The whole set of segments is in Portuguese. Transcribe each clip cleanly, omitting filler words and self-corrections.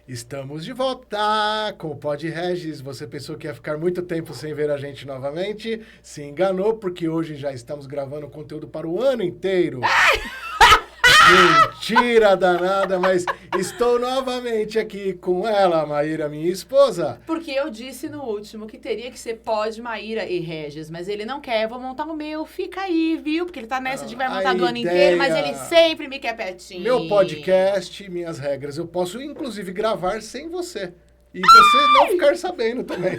Estamos de volta com o Pod Regis. Você pensou que ia ficar muito tempo sem ver a gente novamente? Se enganou, porque hoje já estamos gravando conteúdo para o ano inteiro. Mentira danada, mas estou novamente aqui com ela, Maíra, minha esposa. Porque eu disse no último que teria que ser Pod, Maíra e Regis, mas ele não quer, eu vou montar o meu, fica aí, viu? Porque ele tá nessa de vai montar do ano inteiro, mas ele sempre me quer pertinho. Meu podcast, minhas regras, eu posso inclusive gravar sem você. E você não ficar sabendo também.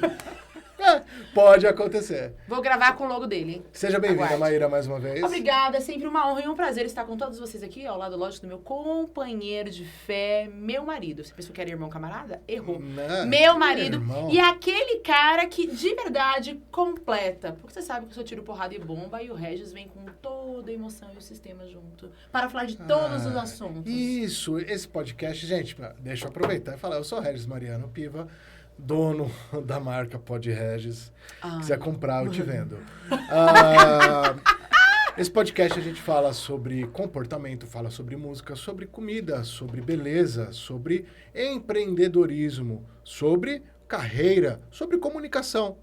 Pode acontecer. Vou gravar com o logo dele. Seja bem-vinda, Aguarde. Maíra, mais uma vez. Obrigada, é sempre uma honra e um prazer estar com todos vocês aqui, ao lado, lógico, do meu companheiro de fé, meu marido. Você pensou que era irmão camarada? Errou. Não, Meu marido. irmão. E aquele cara que, de verdade, completa. Porque você sabe que eu só tiro porrada e bomba, e o Regis vem com toda a emoção e o sistema junto, para falar de todos os assuntos. Isso, esse podcast, gente, deixa eu aproveitar e falar, eu sou o Regis Mariano Piva, dono da marca Pod Regis. Quiser comprar, eu te vendo. Esse podcast a gente fala sobre comportamento, fala sobre música, sobre comida, sobre beleza, sobre empreendedorismo, sobre carreira, sobre comunicação,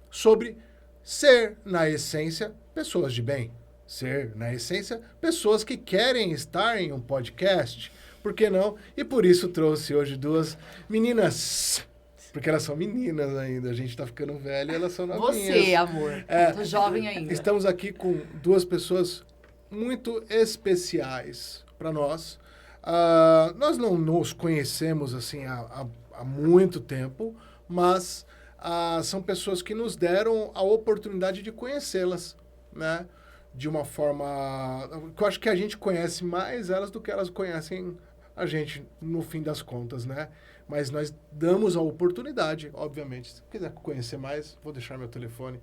sobre ser, na essência, pessoas de bem. Ser, na essência, pessoas que querem estar em um podcast. Por que não? E por isso trouxe hoje duas meninas. Porque elas são meninas ainda. A gente tá ficando velho e elas são novinhas. Você, amor. Tô jovem ainda. Estamos aqui com duas pessoas muito especiais para nós. Nós não nos conhecemos assim há muito tempo, mas são pessoas que nos deram a oportunidade de conhecê-las, né? De uma forma... Eu acho que a gente conhece mais elas do que elas conhecem a gente, no fim das contas, né? Mas nós damos a oportunidade, obviamente. Se quiser conhecer mais, vou deixar meu telefone.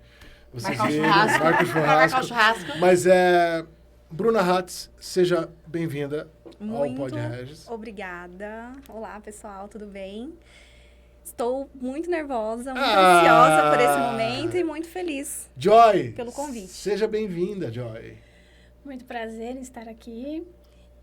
Vocês Marcar o ligam, churrasco. marca o churrasco. Marcar o churrasco. Mas Bruna Hatz, seja bem-vinda ao Pod Regis. Obrigada. Olá, pessoal, tudo bem? Estou muito nervosa, muito ansiosa por esse momento e muito feliz Joy, pelo convite. Seja bem-vinda, Joy. Muito prazer em estar aqui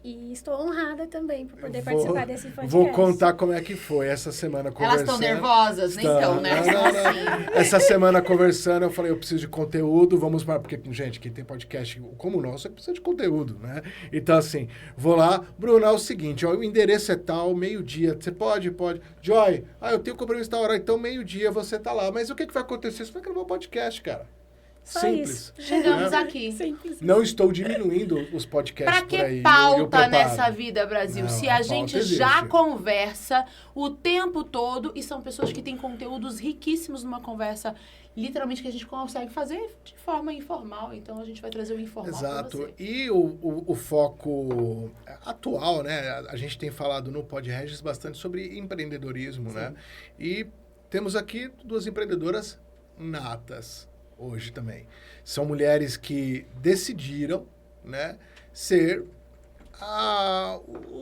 e estou honrada também por poder participar desse podcast. Vou contar como é que foi essa semana conversando. Elas estão nervosas? Nem estão, né? Não. Essa semana conversando, eu falei, eu preciso de conteúdo, vamos para... Porque, gente, quem tem podcast como o nosso, precisa de conteúdo, né? Então, assim, vou lá. Bruno, é o seguinte, ó, o endereço é tal, meio-dia. Você pode? Pode. Joy, eu tenho compromisso da hora, então meio-dia você tá lá. Mas o que vai acontecer? Você vai gravar um podcast, cara. Só Simples. isso. Chegamos aqui. Simples. Não estou diminuindo os podcasts Pra que por aí. pauta nessa vida, Brasil? Não, Se a a pauta gente existe. já conversa o tempo todo e são pessoas que têm conteúdos riquíssimos numa conversa, literalmente, que a gente consegue fazer de forma informal. Então, a gente vai trazer o informal pra Exato. você. E o foco atual, né? A gente tem falado no Pod Regis bastante sobre empreendedorismo, né? E temos aqui duas empreendedoras natas hoje também. São mulheres que decidiram, né, ser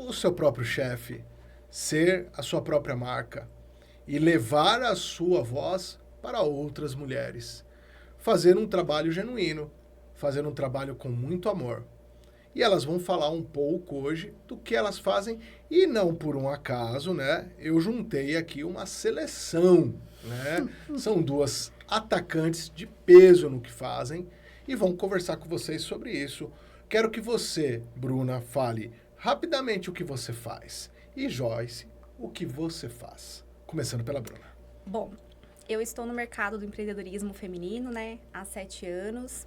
o seu próprio chefe, ser a sua própria marca e levar a sua voz para outras mulheres. Fazer um trabalho genuíno, fazer um trabalho com muito amor. E elas vão falar um pouco hoje do que elas fazem e não por um acaso, né? Eu juntei aqui uma seleção, né? São duas atacantes de peso no que fazem e vão conversar com vocês sobre isso. Quero que você, Bruna, fale rapidamente o que você faz e Joyce, o que você faz. Começando pela Bruna. Bom, eu estou no mercado do empreendedorismo feminino, né, há 7 anos.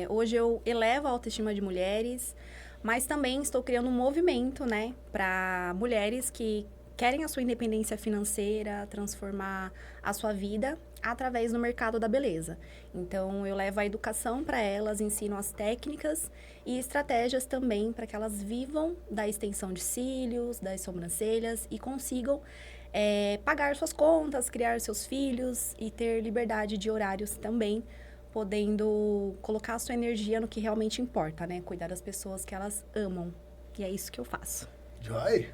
Hoje eu elevo a autoestima de mulheres, mas também estou criando um movimento, né, para mulheres que querem a sua independência financeira, transformar a sua vida através do mercado da beleza. Então, eu levo a educação para elas, ensino as técnicas e estratégias também para que elas vivam da extensão de cílios, das sobrancelhas e consigam pagar suas contas, criar seus filhos e ter liberdade de horários também, podendo colocar a sua energia no que realmente importa, né? Cuidar das pessoas que elas amam. E é isso que eu faço. Joy?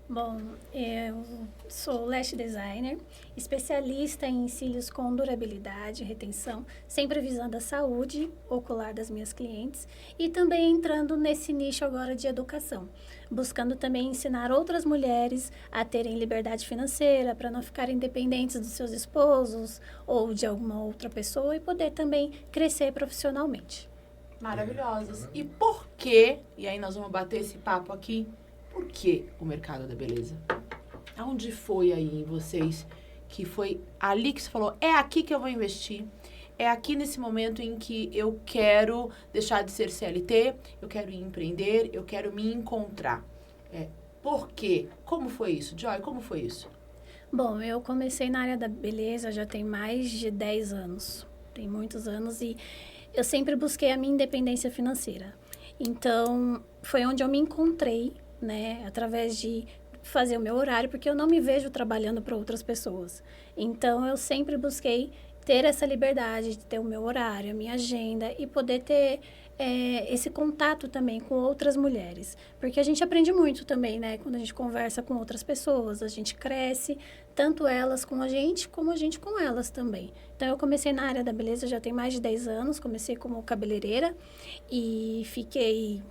Bom, eu sou lash designer, especialista em cílios com durabilidade e retenção, sempre visando a saúde ocular das minhas clientes e também entrando nesse nicho agora de educação, buscando também ensinar outras mulheres a terem liberdade financeira para não ficarem dependentes dos seus esposos ou de alguma outra pessoa e poder também crescer profissionalmente. Maravilhosas. E por quê? E aí nós vamos bater esse papo aqui. Por que o mercado da beleza? Aonde foi aí em vocês que foi ali que você falou, é aqui que eu vou investir? É aqui nesse momento em que eu quero deixar de ser CLT, eu quero empreender, eu quero me encontrar. Por quê? Como foi isso? Joy, como foi isso? Bom, eu comecei na área da beleza já tem mais de 10 anos. Tem muitos anos e eu sempre busquei a minha independência financeira. Então, foi onde eu me encontrei, né, através de fazer o meu horário, porque eu não me vejo trabalhando para outras pessoas. Então, eu sempre busquei ter essa liberdade de ter o meu horário, a minha agenda e poder ter esse contato também com outras mulheres. Porque a gente aprende muito também, né, quando a gente conversa com outras pessoas, a gente cresce, tanto elas com a gente, como a gente com elas também. Então, eu comecei na área da beleza já tem mais de 10 anos, comecei como cabeleireira e fiquei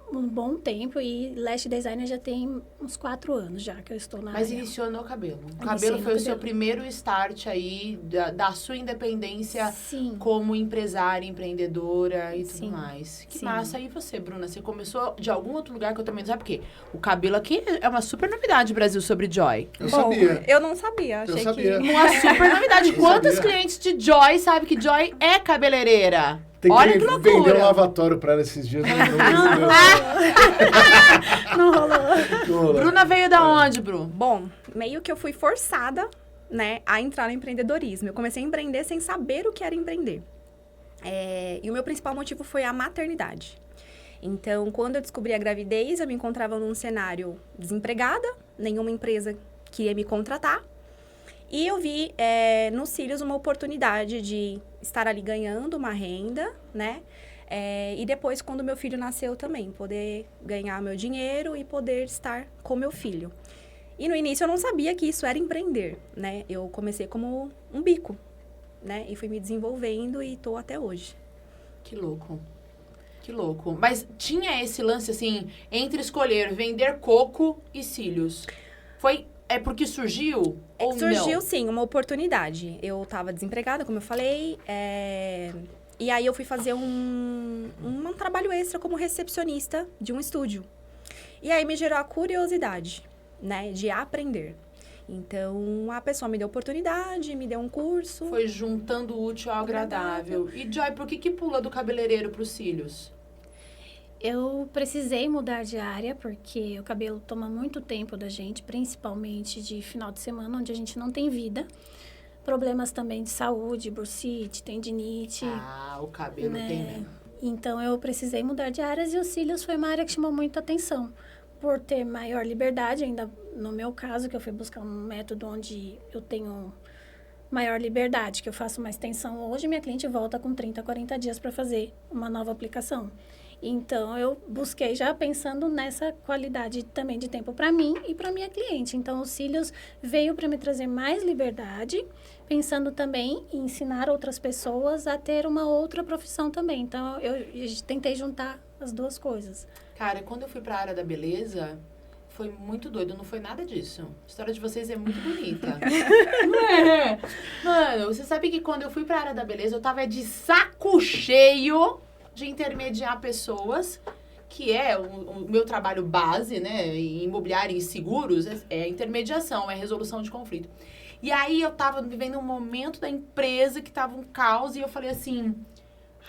um bom tempo e lash designer já tem uns 4 anos já que eu estou na área. Mas iniciou no cabelo. O Iniciei cabelo no foi o seu cabelo. primeiro start aí da sua independência Sim. como empresária, empreendedora e tudo Sim. mais. Que Sim. massa. E você, Bruna? Você começou de algum outro lugar que eu também não sei por quê? O cabelo aqui é uma super novidade, Brasil, sobre Joy. Eu Bom, sabia. eu não sabia. Achei sabia. que... Uma super novidade. Eu Quantos sabia. clientes de Joy sabem que Joy é cabeleireira? Tem Olha que que vender um loucura. lavatório pra ela esses dias. Não rolou. Bruna veio da onde, Bru? Bom, meio que eu fui forçada, né, a entrar no empreendedorismo. Eu comecei a empreender sem saber o que era empreender. E o meu principal motivo foi a maternidade. Então, quando eu descobri a gravidez, eu me encontrava num cenário desempregada, nenhuma empresa queria me contratar. E eu vi nos cílios uma oportunidade de estar ali ganhando uma renda, né? E depois, quando meu filho nasceu também, poder ganhar meu dinheiro e poder estar com meu filho. E no início eu não sabia que isso era empreender, né? Eu comecei como um bico, né? E fui me desenvolvendo e estou até hoje. Que louco. Que louco. Mas tinha esse lance, assim, entre escolher vender coco e cílios. É porque surgiu ou não? Surgiu, sim, uma oportunidade. Eu estava desempregada, como eu falei, e aí eu fui fazer um trabalho extra como recepcionista de um estúdio. E aí me gerou a curiosidade, né, de aprender. Então, a pessoa me deu oportunidade, me deu um curso. Foi juntando o útil ao agradável. E, Joy, por que pula do cabeleireiro para os cílios? Eu precisei mudar de área porque o cabelo toma muito tempo da gente, principalmente de final de semana, onde a gente não tem vida. Problemas também de saúde, bursite, tendinite. Ah, o cabelo né? tem mesmo. Então, eu precisei mudar de áreas e os cílios foi uma área que chamou muita atenção. Por ter maior liberdade, ainda no meu caso, que eu fui buscar um método onde eu tenho maior liberdade, que eu faço uma extensão hoje, minha cliente volta com 30, 40 dias para fazer uma nova aplicação. Então, eu busquei já pensando nessa qualidade também de tempo para mim e para minha cliente. Então, os cílios veio para me trazer mais liberdade, pensando também em ensinar outras pessoas a ter uma outra profissão também. Então, eu tentei juntar as duas coisas. Cara, quando eu fui para a área da beleza, foi muito doido. Não foi nada disso. A história de vocês é muito bonita. Não é? Mano, você sabe que quando eu fui para a área da beleza, eu tava de saco cheio de intermediar pessoas, que é o meu trabalho base, né, em imobiliário e seguros, é intermediação, é resolução de conflito. E aí eu tava vivendo um momento da empresa que tava um caos e eu falei assim,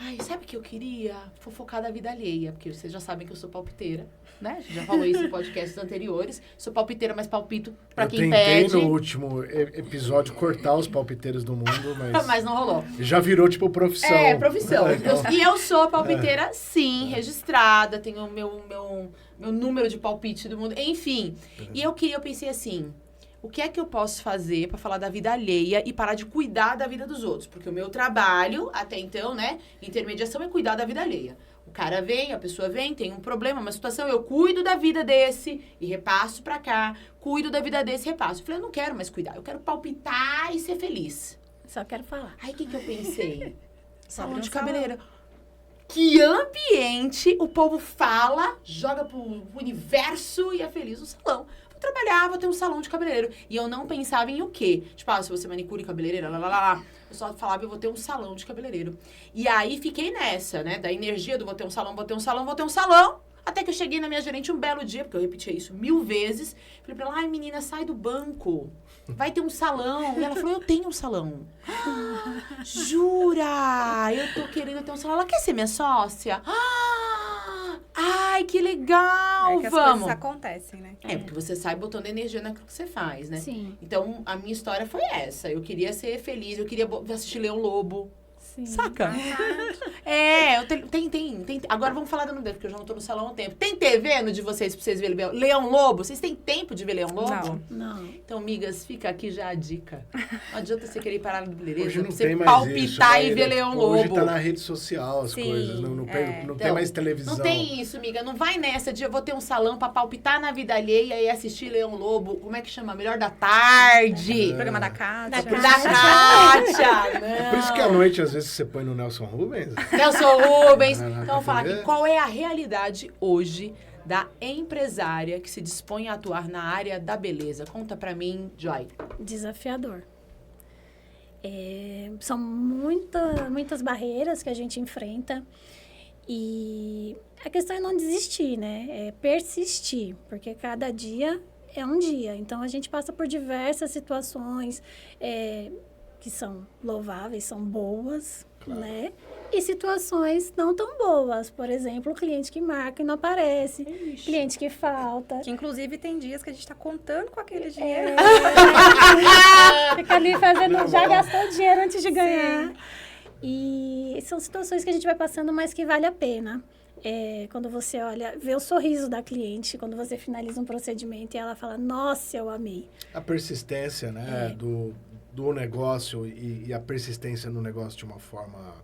ai, sabe o que eu queria? Fofocar da vida alheia, porque vocês já sabem que eu sou palpiteira, né? A gente já falou isso em podcasts anteriores. Sou palpiteira, mas palpito pra quem pede. Eu tentei no último episódio cortar os palpiteiros do mundo, mas... Mas não rolou. Já virou, tipo, profissão. É, profissão. Então, E eu sou palpiteira, sim, registrada. Tenho o meu número de palpite do mundo. Enfim. E eu pensei assim, o que é que eu posso fazer pra falar da vida alheia e parar de cuidar da vida dos outros? Porque o meu trabalho, até então, né, intermediação é cuidar da vida alheia. O cara vem, a pessoa vem, tem um problema, uma situação, eu cuido da vida desse e repasso pra cá, cuido da vida desse e repasso. Eu falei, eu não quero mais cuidar, eu quero palpitar e ser feliz. Só quero falar. Aí o que eu pensei? Salão Abre um de cabeleireiro. Que ambiente o povo fala, joga pro universo e é feliz no salão. Vou trabalhar, vou ter um salão de cabeleireiro. E eu não pensava em o quê? Tipo, se você é manicure e cabeleireira, eu só falava, eu vou ter um salão de cabeleireiro. E aí fiquei nessa, né? Da energia do vou ter um salão, vou ter um salão, vou ter um salão. Até que eu cheguei na minha gerente um belo dia, porque eu repetia isso 1000 vezes. Falei pra ela, ai menina, sai do banco. Vai ter um salão. E ela falou, eu tenho um salão. Jura? Eu tô querendo ter um salão. Ela quer ser minha sócia? Ai, que legal, É que as vamos. coisas acontecem, né? É, porque você sai botando energia naquilo que você faz, né? Sim. Então, a minha história foi essa. Eu queria ser feliz, eu queria assistir Leão Lobo. Sim. Saca? É, tem. Agora vamos falar da nudez, porque eu já não tô no salão há um tempo. Tem TV no de vocês pra vocês verem Leão Lobo? Vocês têm tempo de ver Leão Lobo? Não. Então, amigas, fica aqui já a dica. Não adianta você querer parar no beleza, Hoje não pra você tem mais palpitar isso, e né? ver Leão Hoje Lobo. tá na rede social as Sim, coisas, não é. tem mais televisão. Não tem isso, amiga. Não vai nessa de eu vou ter um salão pra palpitar na vida alheia e assistir Leão Lobo. Como é que chama? Melhor da tarde. Programa da casa. Da Da Kátia. Kátia. Não. É por isso que à noite, às vezes, você põe no Nelson Rubens. Nelson Rubens. Não, não, Então, pra vou falar aqui, entender. qual é a realidade hoje da empresária que se dispõe a atuar na área da beleza? Conta pra mim, Joy. Desafiador. São muitas barreiras que a gente enfrenta. E a questão é não desistir, né? É persistir, porque cada dia é um dia. Então, a gente passa por diversas situações que são louváveis, são boas, Claro. né? E situações não tão boas. Por exemplo, o cliente que marca e não aparece, cliente que falta. Que, inclusive, tem dias que a gente tá contando com aquele dinheiro. Fica ali fazendo, Não, já não. gastou dinheiro antes de ganhar. E são situações que a gente vai passando, mas que vale a pena. Quando você olha, vê o sorriso da cliente, quando você finaliza um procedimento e ela fala, nossa, eu amei. A persistência, né, do negócio e a persistência no negócio de uma forma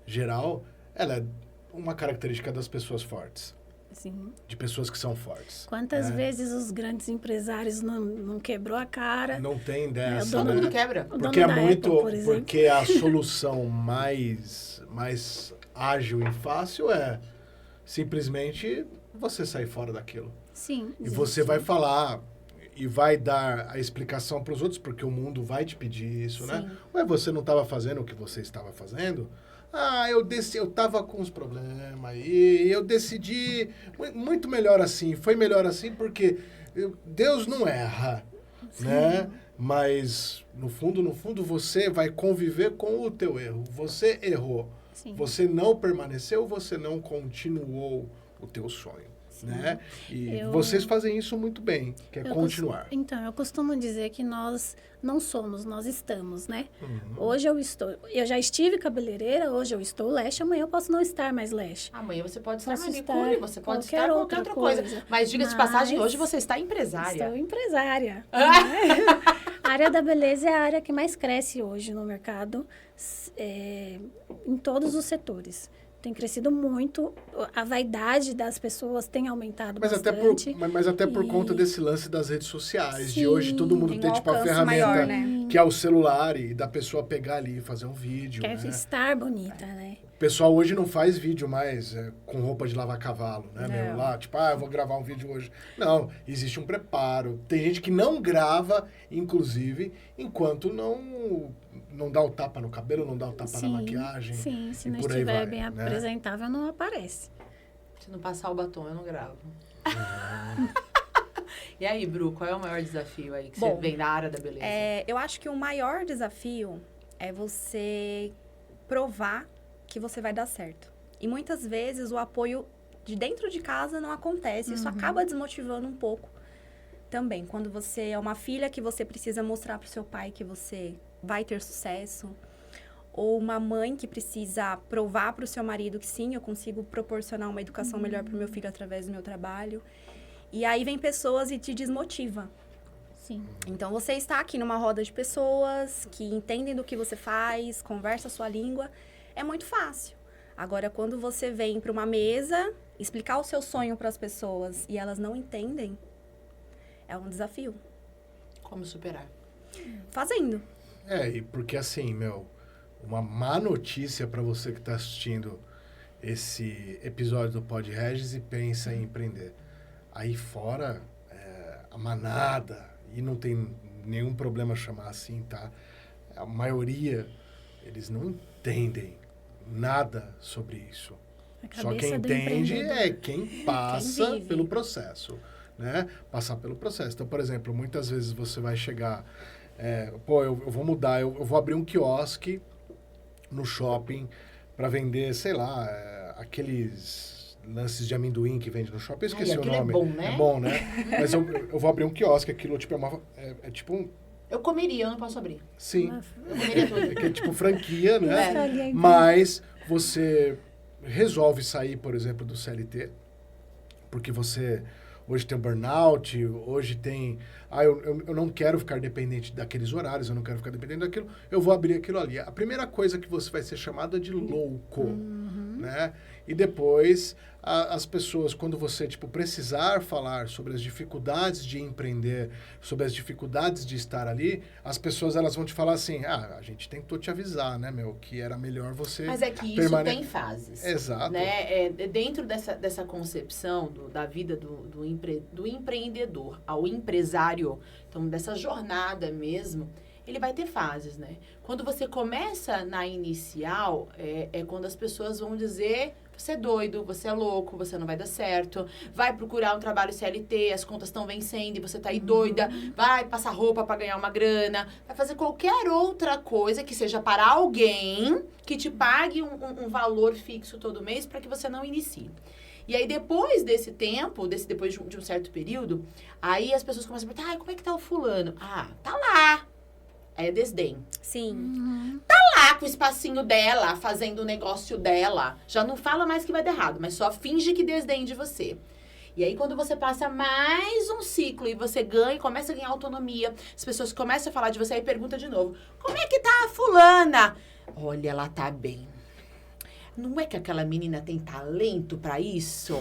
geral, ela é uma característica das pessoas fortes, Assim, de pessoas que são fortes. quantas né? vezes os grandes empresários não quebrou a cara? Não tem dessa, Todo né? mundo quebra. O Porque dono é da muito, Apple, por exemplo. porque a solução mais ágil e fácil é simplesmente você sair fora daquilo. Sim. E você vai falar e vai dar a explicação para os outros, porque o mundo vai te pedir isso, né? Sim. Ué, você não estava fazendo o que você estava fazendo? Ah, eu estava com os problemas e eu decidi muito melhor assim. Foi melhor assim porque Deus não erra, né? Mas, no fundo, você vai conviver com o teu erro. Você errou. Sim. Você não permaneceu, você não continuou o teu sonho, né? E vocês fazem isso muito bem, que é continuar. Então, eu costumo dizer que nós não somos, nós estamos, né? Uhum. Hoje eu já estive cabeleireira, hoje eu estou leste, amanhã eu posso não estar mais leste. Amanhã você pode estar Posso manicure, estar você pode qualquer estar qualquer outra outra coisa. coisa. Mas diga de passagem, Mas- hoje você está empresária. Estou empresária. Ah! né? A área da beleza é a área que mais cresce hoje no mercado, em todos os setores. Tem crescido muito, a vaidade das pessoas tem aumentado Mas bastante. até por E- conta desse lance das redes sociais, de Sim, hoje todo mundo tem ter um tipo a alcance ferramenta maior, né? que é o celular e da pessoa pegar ali e fazer um vídeo, Quer né? estar bonita, né? O pessoal hoje não faz vídeo mais com roupa de lavar cavalo, né? Meio Não. lá, tipo, eu vou gravar um vídeo hoje. Não, existe um preparo. Tem gente que não grava, inclusive, enquanto não dá o tapa no cabelo, não dá o tapa na maquiagem. Sim, se e não por aí estiver vai, bem né? apresentável, não aparece. Se não passar o batom, eu não gravo. E aí, Bru, qual é o maior desafio aí que você Bom, vem da área da beleza? Eu acho que o maior desafio é você provar que você vai dar certo. E muitas vezes o apoio de dentro de casa não acontece. Isso acaba desmotivando um pouco também. Quando você é uma filha que você precisa mostrar para o seu pai que você vai ter sucesso. Ou uma mãe que precisa provar para o seu marido que sim, eu consigo proporcionar uma educação melhor para o meu filho através do meu trabalho. E aí vem pessoas e te desmotiva. Sim. Então, você está aqui numa roda de pessoas que entendem do que você faz, conversa a sua língua, é muito fácil. Agora, quando você vem para uma mesa, explicar o seu sonho para as pessoas e elas não entendem, é um desafio. Como superar? Fazendo. E porque assim, uma má notícia para você que está assistindo esse episódio do Pod Regis e pensa em empreender. Aí fora, a manada, e não tem nenhum problema chamar assim, tá? A maioria, eles não entendem nada sobre isso. Só quem entende é quem passa Quem vive. pelo processo, né? Passar pelo processo. Então, por exemplo, muitas vezes você vai chegar... eu vou mudar, eu vou abrir um quiosque no shopping para vender, sei lá, aqueles lances de amendoim que vende no shopping. Eu esqueci o nome. É bom, né? É bom, né? Mas eu vou abrir um quiosque, aquilo tipo é tipo um... Eu comeria, eu não posso abrir. Sim. Eu comeria tudo. Que é tipo franquia, né? É. Mas você resolve sair, por exemplo, do CLT, porque você hoje tem o burnout, hoje tem... eu não quero ficar dependente daqueles horários, eu não quero ficar dependente daquilo, eu vou abrir aquilo ali. A primeira coisa que você vai ser chamado é de louco, né? E depois, as pessoas, quando você, precisar falar sobre as dificuldades de empreender, sobre as dificuldades de estar ali, as pessoas, elas vão te falar assim, a gente tentou te avisar, né, que era melhor você... Mas é que isso tem fases. Exato. Né? Dentro dessa concepção da vida do empreendedor ao empresário, então, dessa jornada mesmo, ele vai ter fases, né? Quando você começa na inicial, é quando as pessoas vão dizer... Você é doido, você é louco, você não vai dar certo. Vai procurar um trabalho CLT, as contas estão vencendo e você tá aí doida. Vai passar roupa para ganhar uma grana. Vai fazer qualquer outra coisa que seja para alguém que te pague um valor fixo todo mês para que você não inicie. E aí, depois desse tempo, depois de um certo período, aí as pessoas começam a perguntar, como é que tá o fulano? Tá lá. É desdém. Sim. Lá com o espacinho dela, fazendo o negócio dela. Já não fala mais que vai dar errado, mas só finge que desdém de você. E aí, quando você passa mais um ciclo e você ganha, começa a ganhar autonomia, as pessoas começam a falar de você, aí pergunta de novo, como é que tá a fulana? Olha, ela tá bem. Não é que aquela menina tem talento pra isso?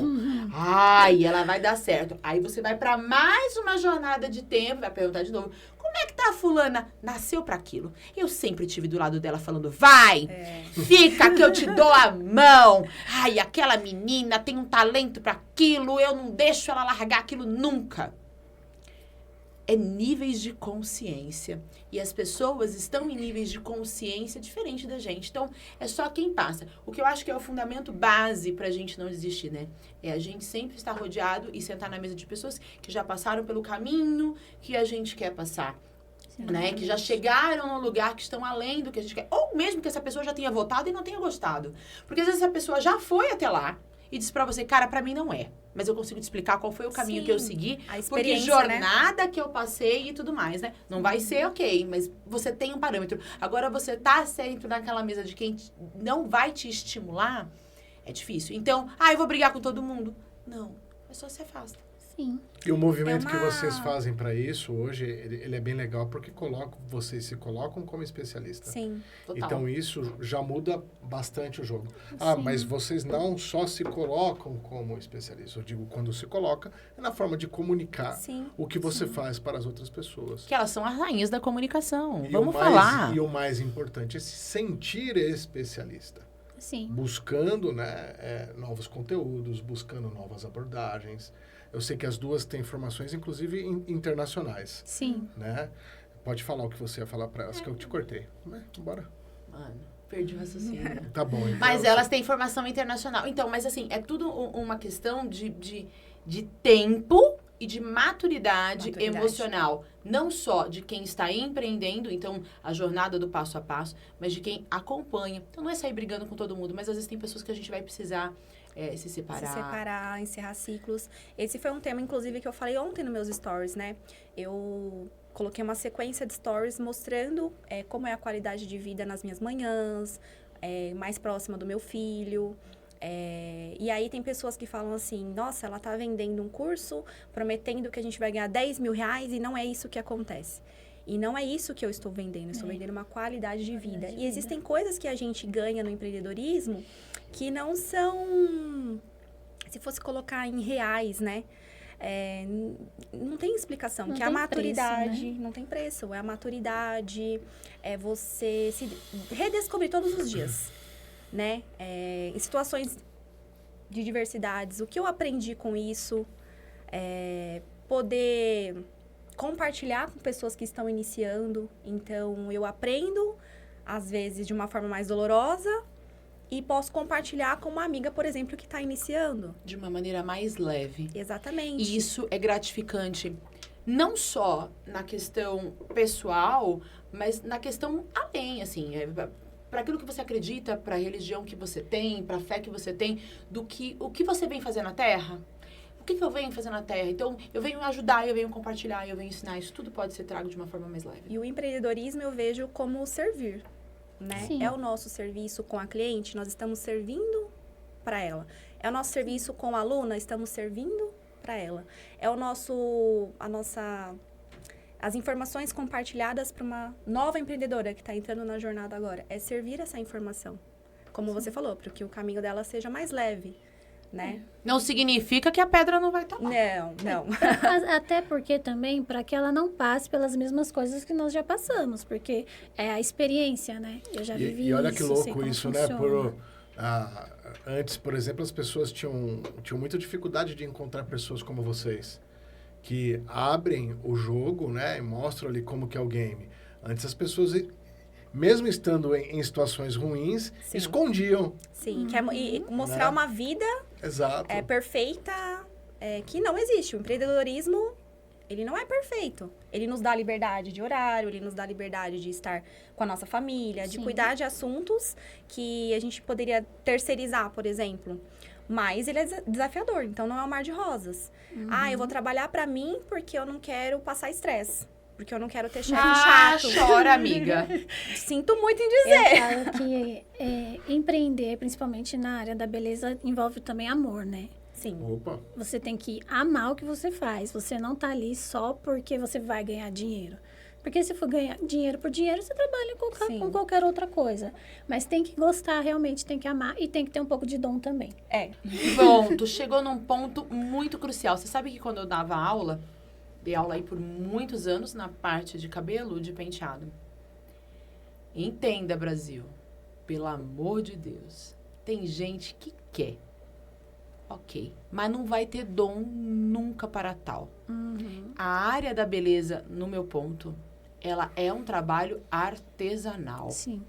Ai, ela vai dar certo. Aí você vai pra mais uma jornada de tempo, vai perguntar de novo, como é que tá a fulana? Nasceu pra aquilo. Eu sempre tive do lado dela falando, vai, fica que eu te dou a mão. Ai, aquela menina tem um talento pra aquilo, eu não deixo ela largar aquilo nunca. É níveis de consciência. E as pessoas estão em níveis de consciência diferente da gente. Então, é só quem passa. O que eu acho que é o fundamento base pra gente não desistir, né? É a gente sempre estar rodeado e sentar na mesa de pessoas que já passaram pelo caminho que a gente quer passar. Né? Que já chegaram num lugar que estão além do que a gente quer. Ou mesmo que essa pessoa já tenha votado e não tenha gostado. Porque às vezes essa pessoa já foi até lá e disse pra você, cara, pra mim não é. Mas eu consigo te explicar qual foi o caminho que eu segui. Porque jornada, né? Que eu passei e tudo mais, né? Não vai ser ok, mas você tem um parâmetro. Agora, você tá sempre naquela mesa de quem não vai te estimular, é difícil. Então, eu vou brigar com todo mundo. Não, é só se afasta. Sim. E o movimento que vocês fazem para isso hoje, ele é bem legal porque vocês se colocam como especialista. Sim. Total. Então isso já muda bastante o jogo. Sim. Mas vocês não só se colocam como especialista. Eu digo, quando se coloca, é na forma de comunicar o que você faz para as outras pessoas. Que elas são as rainhas da comunicação. E Vamos falar. E o mais importante é se sentir especialista. Sim. Buscando novos conteúdos, buscando novas abordagens. Eu sei que as duas têm formações, inclusive, internacionais. Sim. Né? Pode falar o que você ia falar para elas, que eu te cortei. Bora. Mano, perdi o raciocínio. Tá bom. Então Mas elas têm formação internacional. Então, mas assim, é tudo uma questão de tempo e de maturidade emocional. Não só de quem está empreendendo, então, a jornada do passo a passo, mas de quem acompanha. Então, não é sair brigando com todo mundo, mas às vezes tem pessoas que a gente vai precisar se separar. Se separar, encerrar ciclos. Esse foi um tema, inclusive, que eu falei ontem nos meus stories, né? Eu coloquei uma sequência de stories mostrando como é a qualidade de vida nas minhas manhãs, mais próxima do meu filho. E aí tem pessoas que falam assim, nossa, ela tá vendendo um curso, prometendo que a gente vai ganhar 10 mil reais e não é isso que acontece. E não é isso que eu estou vendendo, eu estou vendendo uma qualidade de vida. E existem coisas que a gente ganha no empreendedorismo que não são, se fosse colocar em reais, né? Não tem explicação, Não que tem a maturidade, preço, né? não tem preço, é a maturidade, é você se redescobrir todos os dias, né? Em situações de diversidades, o que eu aprendi com isso, poder compartilhar com pessoas que estão iniciando, então eu aprendo, às vezes, de uma forma mais dolorosa, e posso compartilhar com uma amiga, por exemplo, que está iniciando. De uma maneira mais leve. Exatamente. E isso é gratificante, não só na questão pessoal, mas na questão além, assim, para aquilo que você acredita, para a religião que você tem, para a fé que você tem, o que você vem fazer na Terra. O que eu venho fazer na Terra? Então, eu venho ajudar, eu venho compartilhar, eu venho ensinar. Isso tudo pode ser trago de uma forma mais leve. E o empreendedorismo eu vejo como servir, né? Sim. É o nosso serviço com a cliente, nós estamos servindo para ela. É o nosso serviço com a aluna, estamos servindo para ela. É as informações compartilhadas para uma nova empreendedora que está entrando na jornada agora. É servir essa informação. Como você falou, para que o caminho dela seja mais leve, né? Não significa que a pedra não vai estar lá. Não. Até porque também, para que ela não passe pelas mesmas coisas que nós já passamos, porque é a experiência, né? Eu já vivi E olha que isso, sei louco como isso, né? funciona. Antes, por exemplo, as pessoas tinham muita dificuldade de encontrar pessoas como vocês, que abrem o jogo, né? E mostram ali como que é o game. Antes as pessoas, mesmo estando em situações ruins, Sim. escondiam. Sim, e mostrar Né? uma vida Exato. perfeita, que não existe. O empreendedorismo, ele não é perfeito. Ele nos dá liberdade de horário, ele nos dá liberdade de estar com a nossa família, de Sim. cuidar de assuntos que a gente poderia terceirizar, por exemplo. Mas ele é desafiador, então não é um mar de rosas. Eu vou trabalhar pra mim porque eu não quero passar estresse. Porque eu não quero ter chefe chato. Chora, amiga. Sinto muito em Eu dizer. falo que empreender, principalmente na área da beleza, envolve também amor, né? Sim. Opa. Você tem que amar o que você faz. Você não tá ali só porque você vai ganhar dinheiro. Porque se for ganhar dinheiro por dinheiro, você trabalha com qualquer outra coisa. Mas tem que gostar, realmente, tem que amar e tem que ter um pouco de dom também. Bom, tu chegou num ponto muito crucial. Você sabe que quando eu dava aula, dei aula aí por muitos anos na parte de cabelo, de penteado. Entenda, Brasil. Pelo amor de Deus. Tem gente que quer. Ok. Mas não vai ter dom nunca para tal. A área da beleza, no meu ponto, ela é um trabalho artesanal. Sim.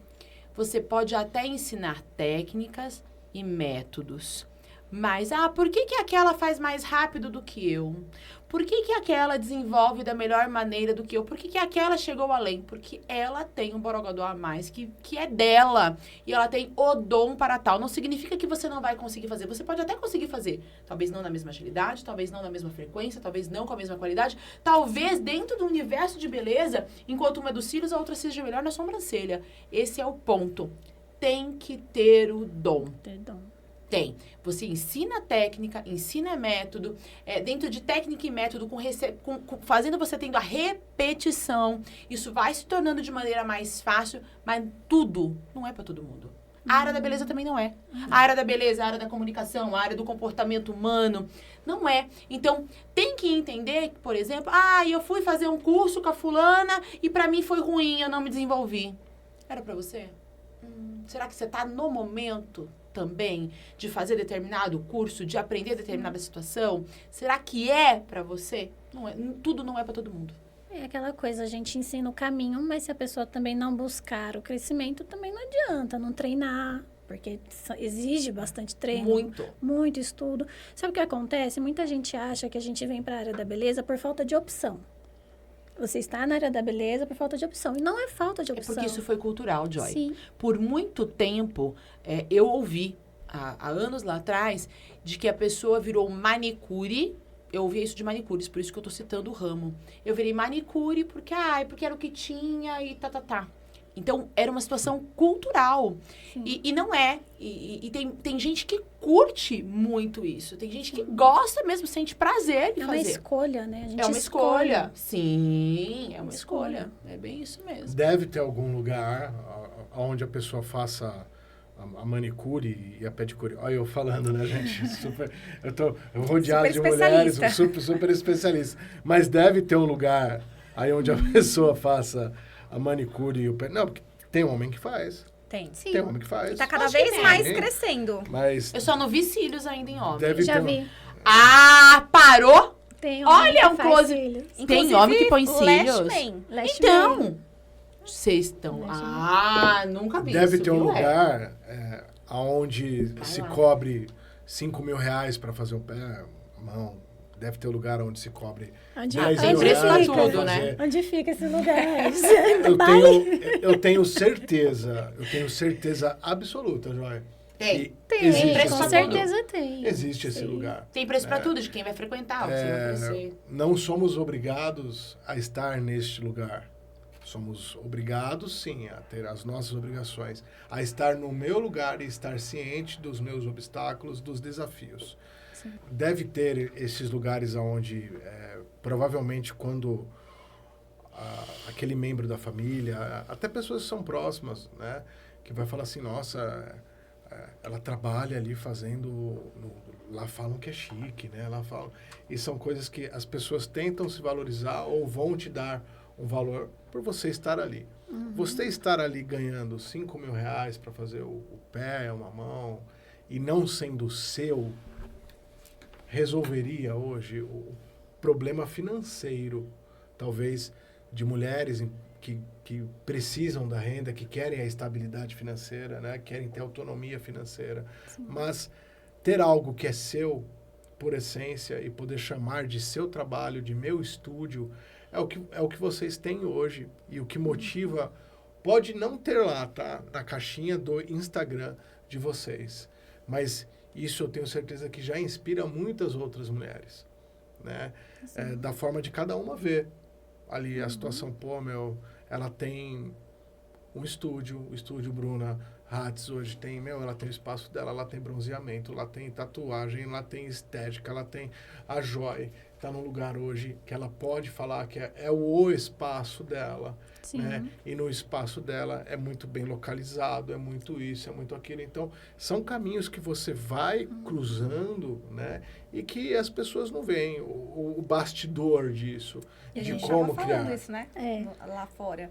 Você pode até ensinar técnicas e métodos. Mas, por que aquela faz mais rápido do que eu? Por que aquela desenvolve da melhor maneira do que eu? Por que aquela chegou além? Porque ela tem um borogodó a mais que é dela. E ela tem o dom para tal. Não significa que você não vai conseguir fazer. Você pode até conseguir fazer. Talvez não na mesma agilidade, talvez não na mesma frequência, talvez não com a mesma qualidade. Talvez dentro do universo de beleza, enquanto uma é dos cílios, a outra seja melhor na sobrancelha. Esse é o ponto. Tem que ter o dom. Ter dom. Tem. Você ensina técnica, ensina método, dentro de técnica e método, fazendo você tendo a repetição, isso vai se tornando de maneira mais fácil, mas tudo não é para todo mundo. A área da beleza também não é. A área da beleza, a área da comunicação, a área do comportamento humano, não é. Então, tem que entender que, por exemplo, eu fui fazer um curso com a fulana e para mim foi ruim, eu não me desenvolvi. Era para você? Será que você está no momento também de fazer determinado curso, de aprender determinada situação? Será que é para você? Não é, tudo não é para todo mundo. É aquela coisa, a gente ensina o caminho, mas se a pessoa também não buscar o crescimento, também não adianta, não treinar, porque exige bastante treino. Muito estudo. Sabe o que acontece? Muita gente acha que a gente vem para a área da beleza por falta de opção. Você está na área da beleza por falta de opção. E não é falta de opção. É porque isso foi cultural, Joy. Sim. Por muito tempo, eu ouvi, há anos lá atrás, de que a pessoa virou manicure. Eu ouvia isso de manicures, por isso que eu tô citando o ramo. Eu virei manicure porque era o que tinha e tá. Então, era uma situação cultural. E não é. E tem gente que curte muito isso. Tem gente que gosta mesmo, sente prazer em fazer. É uma escolha, né? A gente é uma escolhe. escolha. Sim, é uma escolha. É bem isso mesmo. Deve ter algum lugar onde a pessoa faça a manicure e a pedicure. Olha eu falando, né, gente? Eu tô rodeado de mulheres, super especialista. Mas deve ter um lugar aí onde a pessoa faça a manicure e o pedicure. Não, porque tem homem que faz. Tem. Sim. Tem homem que faz. E tá cada Acho vez que mais tem. crescendo. Mas Eu só não vi cílios ainda em homem. deve Já ter vi. Ah, parou? Tem Olha, que um faz close. cílios. Tem homem que põe cílios? Lashman. Lash Então, Man. vocês estão... Lash Man. Ah, nunca vi deve isso, ter um viu, lugar onde Vai se lá. cobre R$5.000 para fazer um pé, mão. Deve ter um lugar onde se cobre Onde, R$10.000 tem preço pra pra tudo, fazer. né? onde fica esse lugar? Eu tenho certeza absoluta, Joia. Tem. que existe preço esse Com pra lugar. certeza tem. Existe esse Sim. lugar. Tem preço pra tudo, de quem vai frequentar, você vai conhecer. Não somos obrigados a estar neste lugar. Somos obrigados, sim, a ter as nossas obrigações, a estar no meu lugar e estar ciente dos meus obstáculos, dos desafios. Sim. Deve ter esses lugares onde, provavelmente, quando aquele membro da família, até pessoas que são próximas, né, que vai falar assim, nossa, ela trabalha ali fazendo, lá falam que é chique, né, lá falam, e são coisas que as pessoas tentam se valorizar ou vão te dar um valor por você estar ali. Você estar ali ganhando R$5.000 para fazer o pé, uma mão, e não sendo seu, resolveria hoje o problema financeiro, talvez, de mulheres que precisam da renda, que querem a estabilidade financeira, né? Querem ter autonomia financeira. Sim. Mas ter algo que é seu, por essência, e poder chamar de seu trabalho, de meu estúdio, é o que vocês têm hoje. E o que motiva, pode não ter lá, tá? Na caixinha do Instagram de vocês. Mas isso eu tenho certeza que já inspira muitas outras mulheres, né? Da forma de cada uma ver ali a situação. Pô, ela tem um estúdio, o estúdio Bruna Hatz hoje tem, ela tem o espaço dela, ela tem bronzeamento, ela tem tatuagem, ela tem estética, ela tem a Joy, tá num lugar hoje que ela pode falar que é o espaço dela, Sim. né? E no espaço dela é muito bem localizado, é muito isso, é muito aquilo. Então, são caminhos que você vai cruzando, né? E que as pessoas não veem o bastidor disso, E a de gente como tava criar. falando isso, né? É. Lá fora.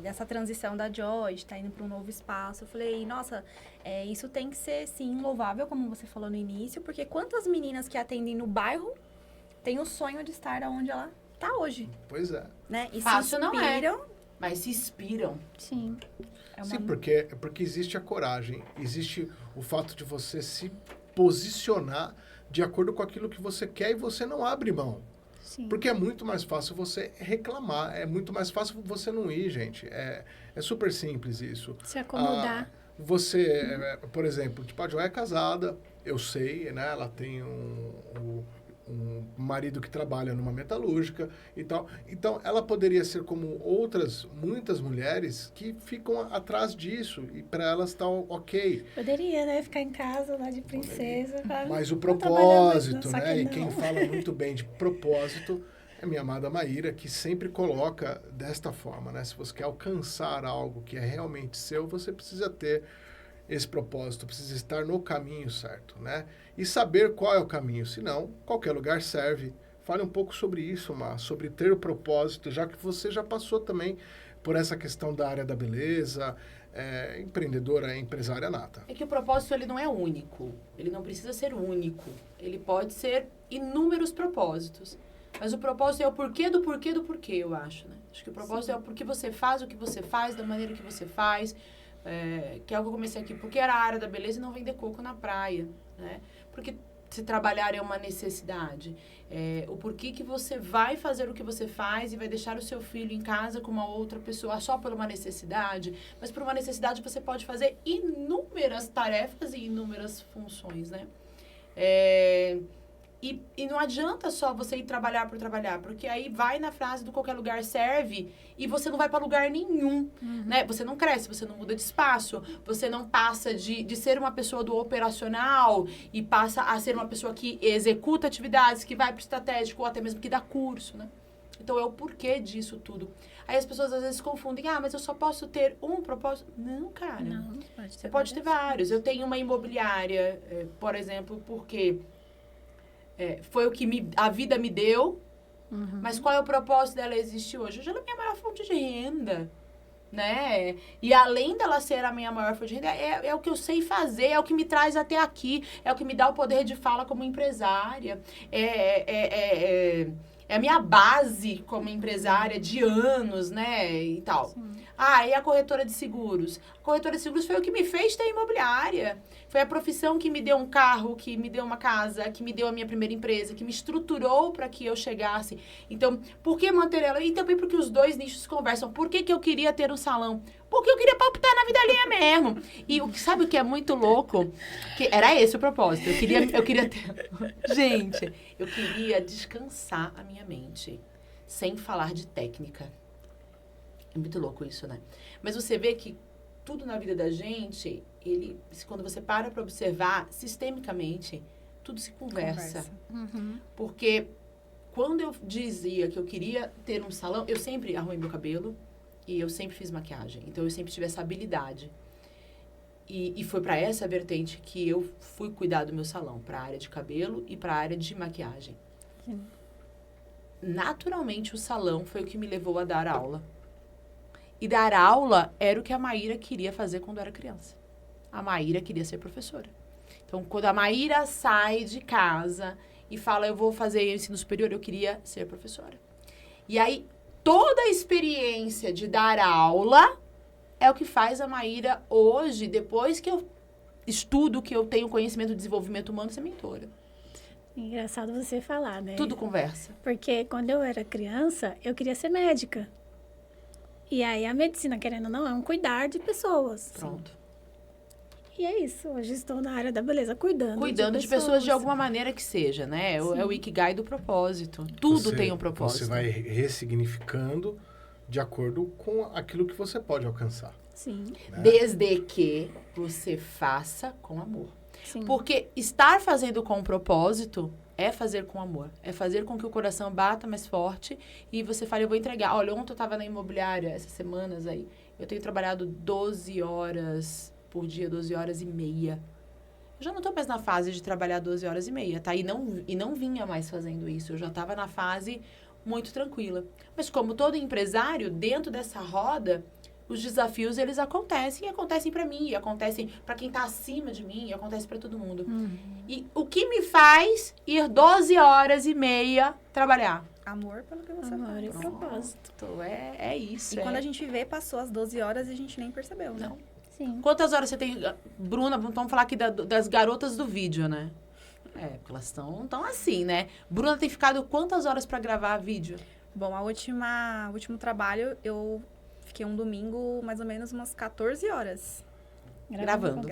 Dessa transição da Joy, de estar indo para um novo espaço. Eu falei, nossa, isso tem que ser, sim, louvável, como você falou no início, porque quantas meninas que atendem no bairro têm o sonho de estar onde ela está hoje, Pois é. né? E Fácil se não é. inspiram. Mas se inspiram. Sim. É uma... Sim, porque existe a coragem, existe o fato de você se posicionar de acordo com aquilo que você quer e você não abre mão. Sim. Porque é muito mais fácil você reclamar, é muito mais fácil você não ir, gente. É super simples isso. Se acomodar. Você, por exemplo, tipo, a Joy é casada, eu sei, né? Ela tem um marido que trabalha numa metalúrgica e tal. Então, ela poderia ser como muitas mulheres que ficam atrás disso e para elas está ok. Poderia, né? Ficar em casa lá de princesa. Mas o Vou trabalhar mais, propósito, só que né? E não. quem fala muito bem de propósito é minha amada Maíra, que sempre coloca desta forma, né? Se você quer alcançar algo que é realmente seu, você precisa ter esse propósito, precisa estar no caminho certo, né? E saber qual é o caminho, senão qualquer lugar serve. Fale um pouco sobre isso, Má, sobre ter o propósito, já que você já passou também por essa questão da área da beleza, empreendedora, empresária nata. É que o propósito, ele não é único. Ele não precisa ser único. Ele pode ser inúmeros propósitos. Mas o propósito é o porquê do porquê do porquê, eu acho, né? Acho que o propósito é o porquê você faz o que você faz, da maneira que você faz. Que é algo que eu comecei aqui. Porque era a área da beleza e não vender coco na praia, né? Porque se trabalhar é uma necessidade. O porquê que você vai fazer o que você faz e vai deixar o seu filho em casa com uma outra pessoa só por uma necessidade. Mas por uma necessidade você pode fazer inúmeras tarefas e inúmeras funções, né? E não adianta só você ir trabalhar por trabalhar, porque aí vai na frase do qualquer lugar serve e você não vai para lugar nenhum, né? Você não cresce, você não muda de espaço, você não passa de ser uma pessoa do operacional e passa a ser uma pessoa que executa atividades, que vai para o estratégico ou até mesmo que dá curso, né? Então, é o porquê disso tudo. Aí as pessoas às vezes confundem, mas eu só posso ter um propósito. Não, cara. Não, Você pode ter vários. Eu tenho uma imobiliária, por exemplo, porque foi o que a vida me deu, mas qual é o propósito dela existir hoje? Hoje ela é a minha maior fonte de renda, né? E além dela ser a minha maior fonte de renda, é o que eu sei fazer, é o que me traz até aqui, é o que me dá o poder de fala como empresária, é a minha base como empresária de anos, né, e tal. Sim. E a corretora de seguros? A corretora de seguros foi o que me fez ter imobiliária. Foi a profissão que me deu um carro, que me deu uma casa, que me deu a minha primeira empresa, que me estruturou para que eu chegasse. Então, por que manter ela? E também porque os dois nichos conversam. Por que eu queria ter um salão? Porque eu queria palpitar na vida alheia mesmo. E sabe o que é muito louco? Que era esse o propósito. Eu queria ter... Gente, eu queria descansar a minha mente. Sem falar de técnica. É muito louco isso, né? Mas você vê que tudo na vida da gente, quando você para observar sistemicamente, tudo se conversa. Porque quando eu dizia que eu queria ter um salão, eu sempre arrumei meu cabelo e eu sempre fiz maquiagem. Então, eu sempre tive essa habilidade. E foi para essa vertente que eu fui cuidar do meu salão, para a área de cabelo e para a área de maquiagem. Sim. Naturalmente, o salão foi o que me levou a dar aula. E dar aula era o que a Maíra queria fazer quando era criança. A Maíra queria ser professora. Então, quando a Maíra sai de casa e fala, eu vou fazer ensino superior, eu queria ser professora. E aí, toda a experiência de dar aula é o que faz a Maíra hoje, depois que eu estudo, que eu tenho conhecimento de desenvolvimento humano, ser mentora. Engraçado você falar, né? Tudo conversa. Porque quando eu era criança, eu queria ser médica. E aí a medicina, querendo ou não, é um cuidar de pessoas. Pronto. E é isso. Hoje estou na área da beleza, cuidando de pessoas de alguma maneira que seja, né? É o Ikigai do propósito. Tudo tem um propósito. Você vai ressignificando de acordo com aquilo que você pode alcançar. Sim. Né? Desde que você faça com amor. Sim. Porque estar fazendo com propósito é fazer com amor. É fazer com que o coração bata mais forte e você fale, eu vou entregar. Olha, ontem eu estava na imobiliária, essas semanas aí, eu tenho trabalhado 12 horas por dia, 12 horas e meia. Eu já não estou mais na fase de trabalhar 12 horas e meia, tá? E não vinha mais fazendo isso. Eu já estava na fase muito tranquila. Mas como todo empresário, dentro dessa roda, os desafios, eles acontecem. E acontecem para mim, e acontecem para quem está acima de mim, e acontecem para todo mundo. E o que me faz ir 12 horas e meia trabalhar? Amor pelo que você Amor faz. e propósito. É isso. E quando a gente vê, passou as 12 horas e a gente nem percebeu, né? Não. Sim. Quantas horas você tem... Bruna, vamos falar aqui das garotas do vídeo, né? Porque elas estão assim, né? Bruna tem ficado quantas horas para gravar vídeo? Bom, o último trabalho, eu fiquei um domingo, mais ou menos umas 14 horas. Gravando.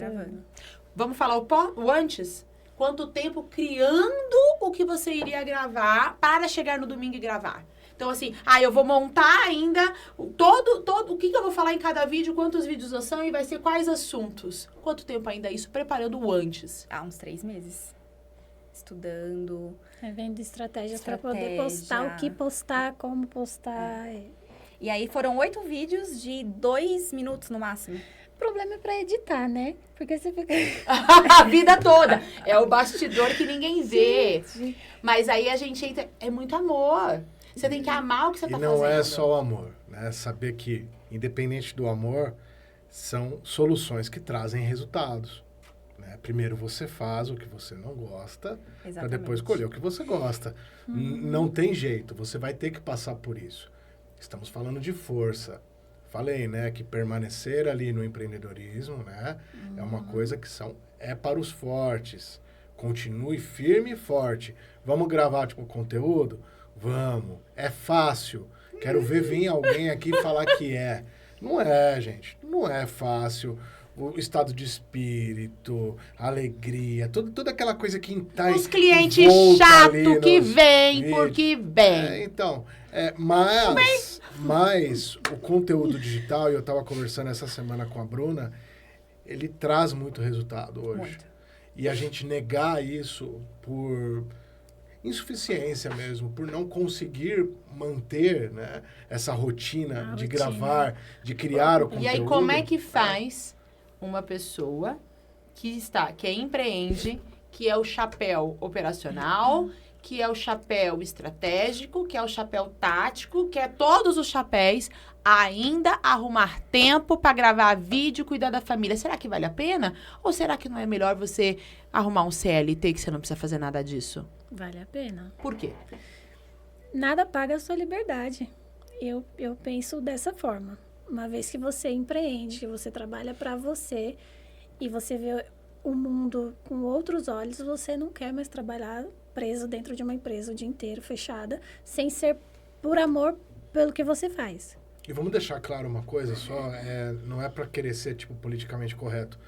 Vamos falar o antes? Quanto tempo criando o que você iria gravar para chegar no domingo e gravar? Então, assim, eu vou montar ainda todo o que eu vou falar em cada vídeo, quantos vídeos são e vai ser quais assuntos. Quanto tempo ainda isso preparando o antes? Uns 3 meses. Estudando. Vendo estratégias para poder postar, o que postar, como postar. E aí foram 8 vídeos de 2 minutos no máximo. O problema é para editar, né? Porque você fica... A vida toda. É o bastidor que ninguém vê. Sim. Mas aí a gente entra... É muito amor. Você tem que amar o que você está fazendo. E não é só o amor, né? Saber que, independente do amor, são soluções que trazem resultados. Né? Primeiro você faz o que você não gosta, para depois escolher o que você gosta. Não tem jeito, você vai ter que passar por isso. Estamos falando de força. Falei, né, que permanecer ali no empreendedorismo, né, é uma coisa que é para os fortes. Continue firme e forte. Vamos gravar, conteúdo? Vamos. É fácil. Quero ver vir alguém aqui falar que é. Não é, gente. Não é fácil. O estado de espírito, a alegria, toda aquela coisa que está... Os clientes chatos que vêm porque vêm. Mas o conteúdo digital, e eu estava conversando essa semana com a Bruna, ele traz muito resultado hoje. Muito. E a gente negar isso por insuficiência mesmo, por não conseguir manter, né, essa rotina de gravar, de criar o conteúdo. E aí, como é que faz uma pessoa que empreende, que é o chapéu operacional, que é o chapéu estratégico, que é o chapéu tático, que é todos os chapéus, ainda arrumar tempo para gravar vídeo, cuidar da família? Será que vale a pena? Ou será que não é melhor você arrumar um CLT que você não precisa fazer nada disso? Vale a pena. Por quê? Nada paga a sua liberdade. Eu penso dessa forma. Uma vez que você empreende, que você trabalha para você e você vê o mundo com outros olhos, você não quer mais trabalhar preso dentro de uma empresa o dia inteiro, fechada, sem ser por amor pelo que você faz. E vamos deixar claro uma coisa só, não é para querer ser, tipo, politicamente correto.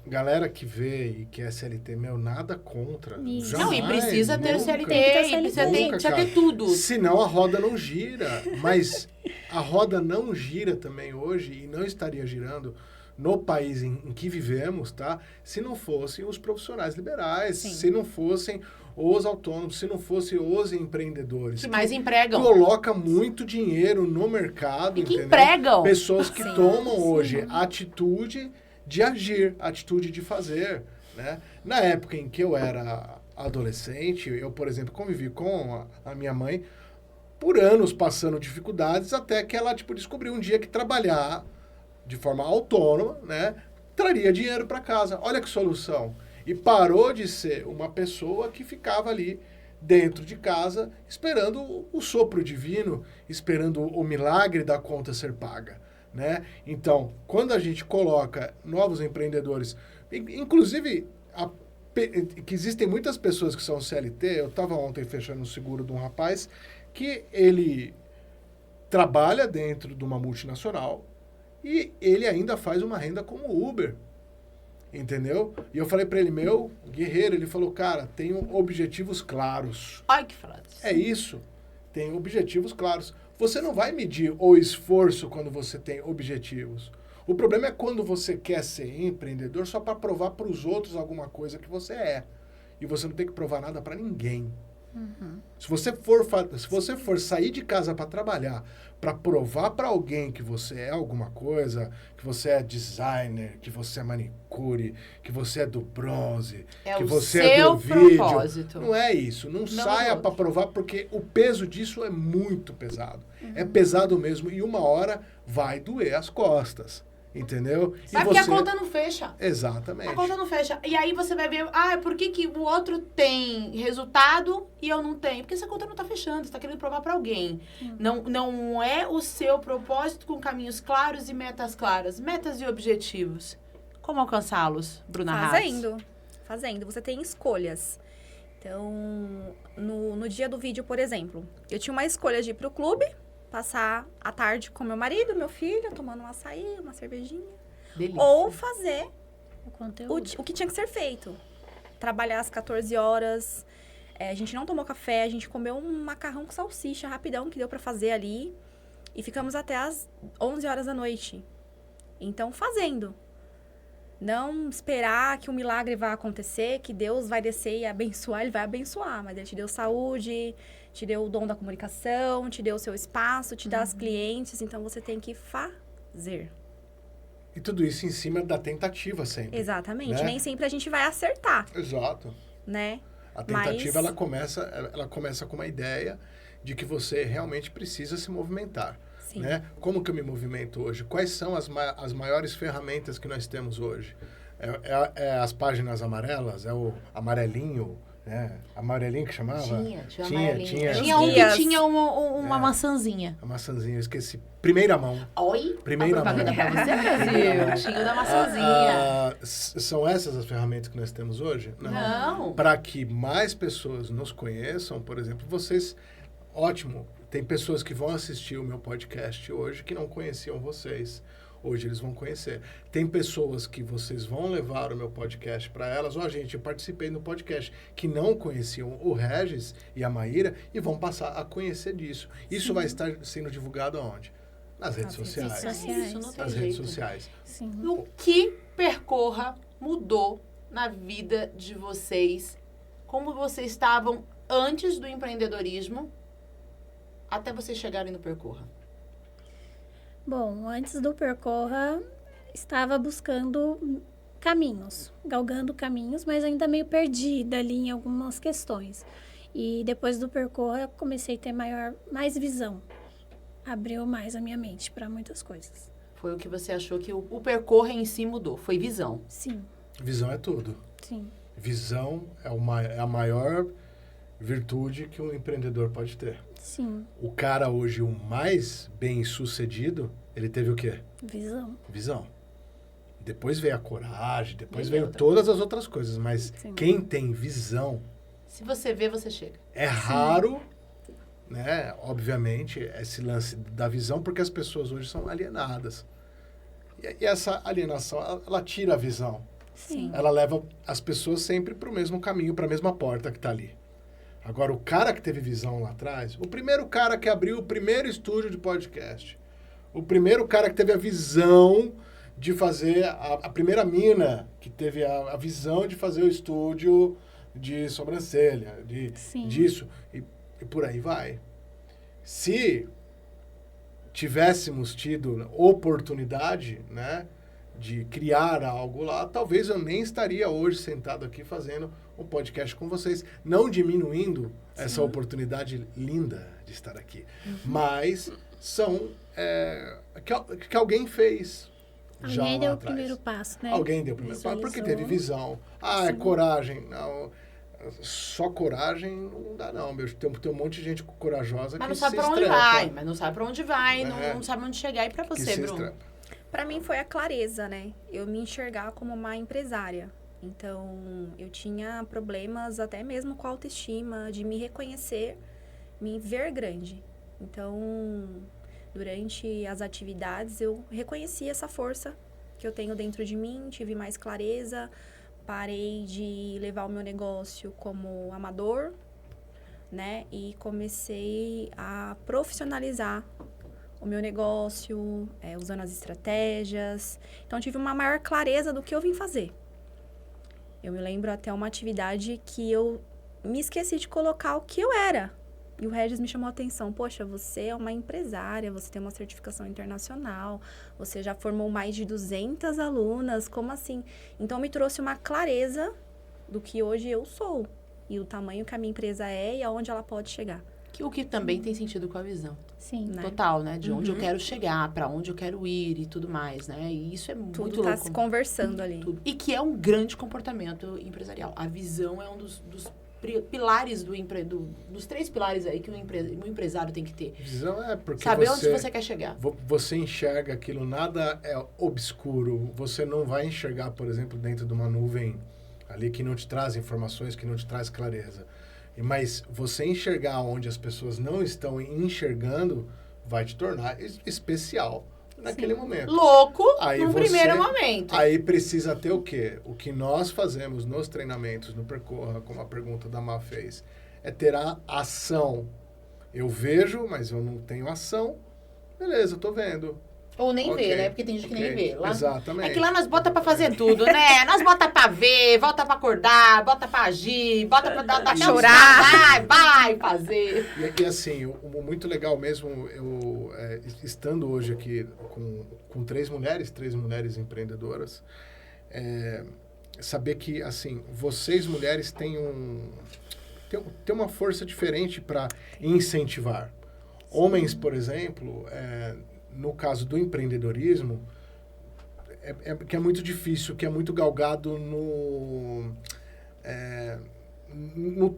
Galera que vê e que é CLT, nada contra. Isso. Jamais, Não, e precisa ter o nunca. CLT, Tem que ter e precisa ter tudo. Senão a roda não gira. Mas a roda não gira também hoje e não estaria girando no país em que vivemos, tá? Se não fossem os profissionais liberais, Sim. se não fossem os autônomos, se não fossem os empreendedores. Que mais empregam. Coloca muito dinheiro no mercado, E que entendeu? empregam. Pessoas que Sim. tomam hoje a atitude de agir, a atitude de fazer, né? Na época em que eu era adolescente, eu, por exemplo, convivi com a minha mãe por anos passando dificuldades, até que ela, tipo, descobriu um dia que trabalhar de forma autônoma, né, traria dinheiro para casa. Olha que solução. E parou de ser uma pessoa que ficava ali dentro de casa esperando o sopro divino, esperando o milagre da conta ser paga, né? Então, quando a gente coloca novos empreendedores, inclusive que existem muitas pessoas que são CLT, eu estava ontem fechando o seguro de um rapaz que ele trabalha dentro de uma multinacional e ele ainda faz uma renda como Uber, entendeu? E eu falei para ele, meu guerreiro, ele falou, cara, tenho objetivos claros. Ai, que frase. É isso, tem objetivos claros. Você não vai medir o esforço quando você tem objetivos. O problema é quando você quer ser empreendedor só para provar para os outros alguma coisa que você é. E você não tem que provar nada para ninguém. Uhum. Se você for sair de casa para trabalhar, para provar para alguém que você é alguma coisa, que você é designer, que você é manicure, que você é do bronze, que você é do vídeo, propósito. não é isso. Não saia para provar, porque o peso disso é muito pesado. É pesado mesmo e uma hora vai doer as costas. Entendeu? Sabe que a conta não fecha. Exatamente. A conta não fecha. E aí você vai ver, por que o outro tem resultado e eu não tenho? Porque essa conta não tá fechando, você tá querendo provar pra alguém. Não é o seu propósito com caminhos claros e metas claras. Metas e objetivos. Como alcançá-los, Bruna Hatz? Fazendo. Você tem escolhas. Então, no dia do vídeo, por exemplo, eu tinha uma escolha de ir pro clube, passar a tarde com meu marido, meu filho, tomando um açaí, uma cervejinha. Delícia. Ou fazer O conteúdo. o que tinha que ser feito. Trabalhar às 14 horas. A gente não tomou café, a gente comeu um macarrão com salsicha rapidão que deu pra fazer ali. E ficamos até às 11 horas da noite. Então, fazendo. Não esperar que um milagre vá acontecer, que Deus vai descer e abençoar, Ele vai abençoar. Mas Ele te deu saúde, te deu o dom da comunicação, te deu o seu espaço, te dá as clientes. Então, você tem que fazer. E tudo isso em cima da tentativa sempre. Exatamente. Né? Nem sempre a gente vai acertar, Exato. né? A tentativa, ela começa com uma ideia de que você realmente precisa se movimentar. Sim. Né? Como que eu me movimento hoje? Quais são as maiores ferramentas que nós temos hoje? É as páginas amarelas? É o amarelinho? Né? Amarelinho que chamava? Tinha amarelinho. Tinha Tinha um que guias. tinha uma maçãzinha. a maçãzinha, eu esqueci. Primeira mão. Oi? Primeira a propaganda mão. pra você, Brasil. Tinha o da maçãzinha. São essas as ferramentas que nós temos hoje? Não. Para que mais pessoas nos conheçam, por exemplo, vocês... Ótimo. Tem pessoas que vão assistir o meu podcast hoje que não conheciam vocês. Hoje eles vão conhecer. Tem pessoas que vocês vão levar o meu podcast para elas. Gente, eu participei no podcast, que não conheciam o Regis e a Maíra e vão passar a conhecer disso. Isso vai estar sendo divulgado aonde? Nas redes sociais. Isso não tem Nas jeito. redes sociais. Sim. O que mudou na vida de vocês como vocês estavam antes do empreendedorismo até vocês chegarem no Percorra. Bom, antes do Percorra, estava buscando caminhos, galgando caminhos, mas ainda meio perdida ali em algumas questões. E depois do Percorra, comecei a ter mais visão. Abriu mais a minha mente para muitas coisas. Foi o que você achou que o Percorra em si mudou, foi visão. Sim. Visão é tudo. Sim. Visão é a maior virtude que um empreendedor pode ter. Sim. O cara hoje, o mais bem-sucedido, ele teve o quê? Visão. Visão. Depois veio a coragem, depois Veio veio outra todas as outras coisas. Mas Sim. quem tem visão, Se você vê, você chega. é raro, né? Obviamente, esse lance da visão, porque as pessoas hoje são alienadas. E essa alienação, ela tira a visão. Sim. Ela leva as pessoas sempre para o mesmo caminho, para a mesma porta que está ali. Agora, o cara que teve visão lá atrás, o primeiro cara que abriu o primeiro estúdio de podcast, o primeiro cara que teve a visão de fazer a primeira mina, que teve a visão de fazer o estúdio de sobrancelha, Sim. disso, e por aí vai. Se tivéssemos tido oportunidade, né, de criar algo lá, talvez eu nem estaria hoje sentado aqui fazendo um podcast com vocês, não diminuindo essa oportunidade linda de estar aqui, mas são que alguém fez já Alguém lá deu o atrás. primeiro passo, né? Alguém deu o primeiro passo, porque teve visão. É coragem. Não, só coragem não dá não, meu. Tem um monte de gente corajosa Mas que não sabe se pra onde estrepa. vai, mas não sabe pra onde vai, É. não sabe onde chegar. E pra Que você, se Bruno? estrepa. Para mim foi a clareza, né? Eu me enxergar como uma empresária. Então, eu tinha problemas até mesmo com a autoestima, de me reconhecer, me ver grande. Então, durante as atividades, eu reconheci essa força que eu tenho dentro de mim, tive mais clareza, parei de levar o meu negócio como amador, né? E comecei a profissionalizar o meu negócio, usando as estratégias. Então, tive uma maior clareza do que eu vim fazer. Eu me lembro até uma atividade que eu me esqueci de colocar o que eu era. E o Regis me chamou a atenção. Poxa, você é uma empresária, você tem uma certificação internacional, você já formou mais de 200 alunas, como assim? Então, me trouxe uma clareza do que hoje eu sou. E o tamanho que a minha empresa é e aonde ela pode chegar. O que também tem sentido com a visão. Sim. Né? Total, né? De onde eu quero chegar, pra onde eu quero ir e tudo mais, né? E isso é Tudo muito tá louco. se conversando ali. Tudo. E que é um grande comportamento empresarial. A visão é um dos pilares dos 3 pilares aí que um empresário tem que ter. Visão é porque Saber onde você quer chegar. Você enxerga aquilo, nada é obscuro. Você não vai enxergar, por exemplo, dentro de uma nuvem ali que não te traz informações, que não te traz clareza. Mas você enxergar onde as pessoas não estão enxergando vai te tornar especial naquele momento. Louco Aí no primeiro momento. Aí precisa ter o quê? O que nós fazemos nos treinamentos, no Percorra, como a pergunta da Má fez, é ter a ação. Eu vejo, mas eu não tenho ação. Beleza, eu tô vendo. Ou nem Ok, vê, né? Porque tem gente que nem ok. vê. Lá, Exatamente. É que lá nós bota pra fazer tudo, né? Nós bota pra ver, bota pra acordar, bota pra agir, bota pra dar até um Chorar. vai fazer. E assim, o muito legal mesmo, eu estando hoje aqui com 3 mulheres empreendedoras, saber que, assim, vocês mulheres têm uma força diferente para incentivar. Homens, por exemplo, no caso do empreendedorismo, que é muito difícil, que é muito galgado no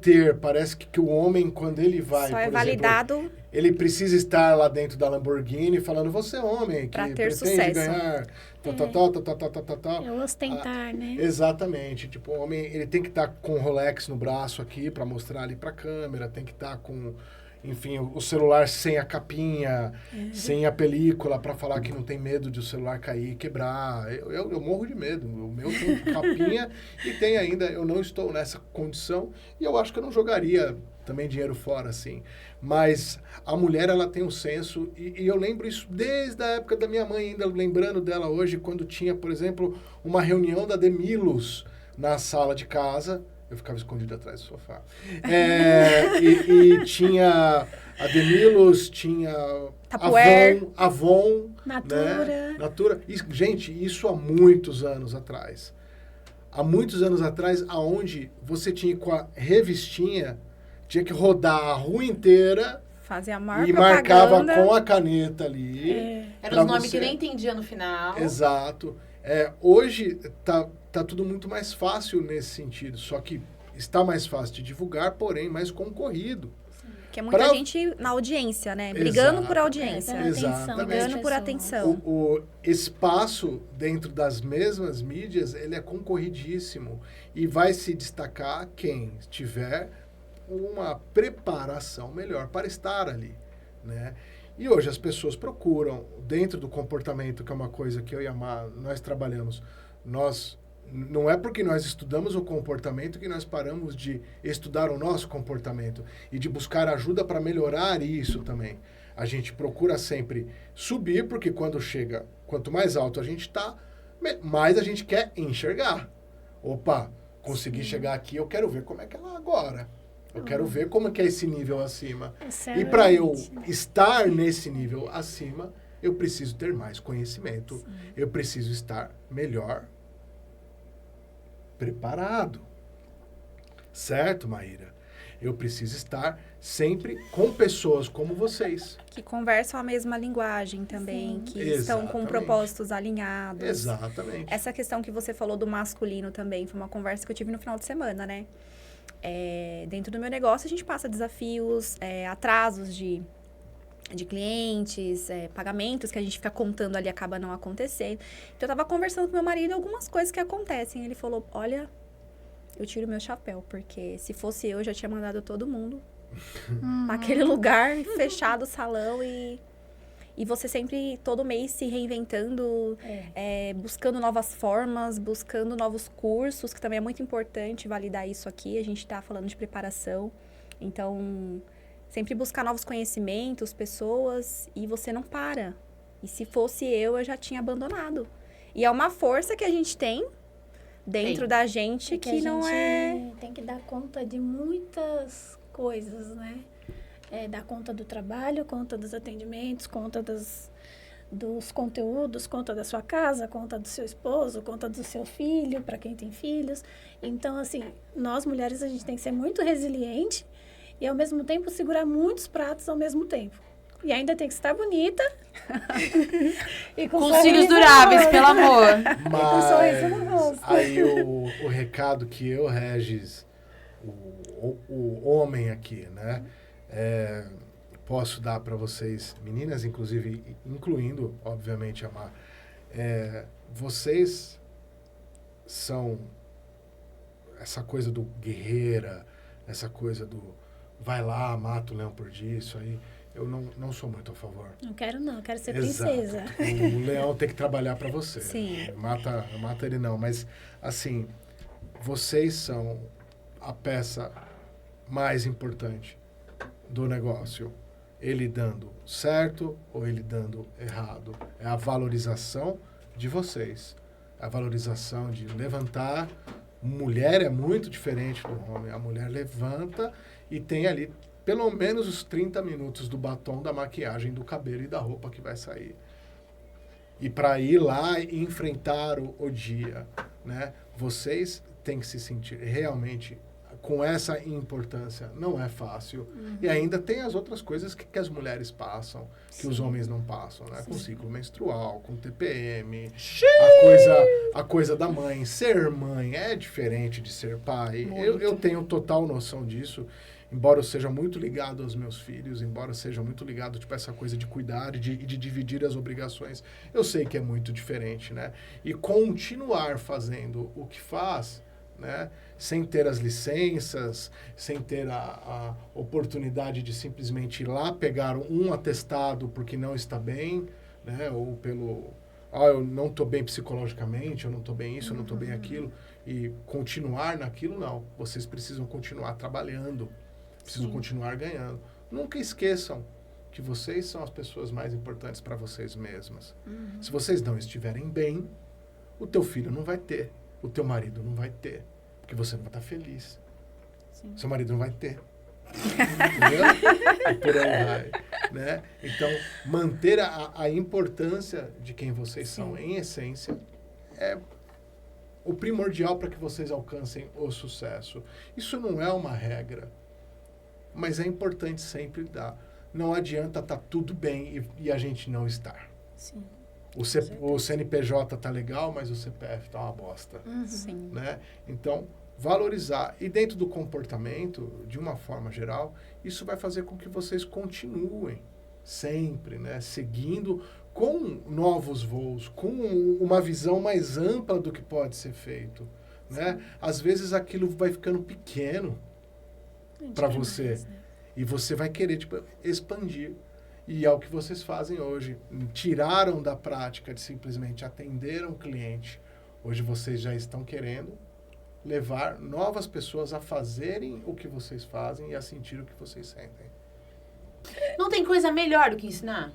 ter. Parece que o homem, quando ele vai, Só por é exemplo, validado ele precisa estar lá dentro da Lamborghini falando, você é homem, que Pra ter pretende sucesso. ganhar tal. É ostentar, né? Exatamente. Tipo, o homem, ele tem que estar com o Rolex no braço aqui para mostrar ali para a câmera, tem que estar com, enfim, o celular sem a capinha, sem a película, para falar que não tem medo de o celular cair e quebrar. Eu morro de medo. O meu tem capinha e tem ainda, eu não estou nessa condição e eu acho que eu não jogaria também dinheiro fora, assim. Mas a mulher, ela tem um senso, e eu lembro isso desde a época da minha mãe, ainda lembrando dela hoje, quando tinha, por exemplo, uma reunião da Demilos na sala de casa, Eu ficava escondido atrás do sofá. E tinha a Demilos, tinha Tupperware. Avon, Natura. né? Natura. E, gente, isso há muitos anos atrás. Há muitos anos atrás, aonde você tinha com a revistinha, tinha que rodar a rua inteira Fazer a maior e marcava propaganda. com a caneta ali. Era pra os nomes você. que nem entendia no final. Exato. Hoje tá tudo muito mais fácil nesse sentido, só que está mais fácil de divulgar, porém mais concorrido. Que é muita gente na audiência, né? Brigando por audiência. Brigando por atenção. O espaço dentro das mesmas mídias, ele é concorridíssimo. E vai se destacar quem tiver uma preparação melhor para estar ali, né? E hoje as pessoas procuram, dentro do comportamento, que é uma coisa que eu e a Má, nós trabalhamos, não é porque nós estudamos o comportamento que nós paramos de estudar o nosso comportamento e de buscar ajuda para melhorar isso também. A gente procura sempre subir, porque quanto mais alto a gente está, mais a gente quer enxergar. Opa, consegui chegar aqui, eu quero ver como é que é lá agora. Eu quero ver como é que é esse nível acima. E para eu estar nesse nível acima, eu preciso ter mais conhecimento. Sim. Eu preciso estar melhor preparado. Certo, Maíra? Eu preciso estar sempre com pessoas como vocês. Que conversam a mesma linguagem também, Sim. que estão com propósitos alinhados. Exatamente. Essa questão que você falou do masculino também, foi uma conversa que eu tive no final de semana, né? Dentro do meu negócio, a gente passa desafios, atrasos de clientes, pagamentos que a gente fica contando ali, acaba não acontecendo. Então, eu tava conversando com meu marido algumas coisas que acontecem. Ele falou, olha, eu tiro meu chapéu, porque se fosse eu já tinha mandado todo mundo naquele lugar, fechado o salão e você sempre, todo mês, se reinventando, buscando novas formas, buscando novos cursos, que também é muito importante validar isso aqui. A gente tá falando de preparação. Então, sempre buscar novos conhecimentos, pessoas, e você não para. E se fosse eu já tinha abandonado. E é uma força que a gente tem dentro da gente que não é... Tem que dar conta de muitas coisas, né? Dar conta do trabalho, conta dos atendimentos, conta dos conteúdos, conta da sua casa, conta do seu esposo, conta do seu filho, para quem tem filhos. Então, assim, nós mulheres, a gente tem que ser muito resiliente e, ao mesmo tempo, segurar muitos pratos ao mesmo tempo. E ainda tem que estar bonita. e com cílios duráveis, pelo amor. Mas, com sorriso no rosto. Aí o recado que eu, Regis, o homem aqui, né? Posso dar para vocês, meninas, inclusive, incluindo, obviamente, a Má. Vocês são essa coisa do guerreira, essa coisa do vai lá, mata o leão por dia, isso aí. Eu não sou muito a favor. Não quero não, quero ser Exato. princesa. O leão tem que trabalhar para você. Sim. Mata ele não, mas assim, vocês são a peça mais importante do negócio. Ele dando certo ou ele dando errado. É a valorização de vocês. A valorização de levantar. Mulher é muito diferente do homem. A mulher levanta e tem ali pelo menos os 30 minutos do batom, da maquiagem, do cabelo e da roupa que vai sair. E para ir lá e enfrentar o dia, né? Vocês têm que se sentir realmente com essa importância. Não é fácil. E ainda tem as outras coisas que as mulheres passam, que os homens não passam, né? Com ciclo menstrual, com TPM, a coisa da mãe. Ser mãe é diferente de ser pai. Eu tenho total noção disso. Embora eu seja muito ligado aos meus filhos, embora eu seja muito ligado, tipo, a essa coisa de cuidar e de dividir as obrigações, eu sei que é muito diferente, né? E continuar fazendo o que faz, né? Sem ter as licenças, sem ter a oportunidade de simplesmente ir lá pegar um atestado porque não está bem, né? Ou pelo... eu não estou bem psicologicamente, eu não estou bem isso, eu não estou bem aquilo. E continuar naquilo, não. Vocês precisam continuar trabalhando. Precisam continuar ganhando. Nunca esqueçam que vocês são as pessoas mais importantes para vocês mesmas. Se vocês não estiverem bem, o teu filho não vai ter, o teu marido não vai ter. Porque você não vai estar feliz. Sim. Seu marido não vai ter. Entendeu? E por aí vai, né? Então, manter a importância de quem vocês são, em essência, é o primordial para que vocês alcancem o sucesso. Isso não é uma regra, mas é importante sempre dar. Não adianta estar tudo bem e a gente não estar. Sim. O CNPJ tá legal, mas o CPF tá uma bosta. Sim. Né? Então, valorizar. E dentro do comportamento, de uma forma geral, isso vai fazer com que vocês continuem sempre, né? Seguindo com novos voos, com uma visão mais ampla do que pode ser feito. Né? Às vezes aquilo vai ficando pequeno para você. Mais, né? E você vai querer expandir. E é o que vocês fazem hoje. Tiraram da prática de simplesmente atender um cliente. Hoje vocês já estão querendo levar novas pessoas a fazerem o que vocês fazem e a sentir o que vocês sentem. Não tem coisa melhor do que ensinar?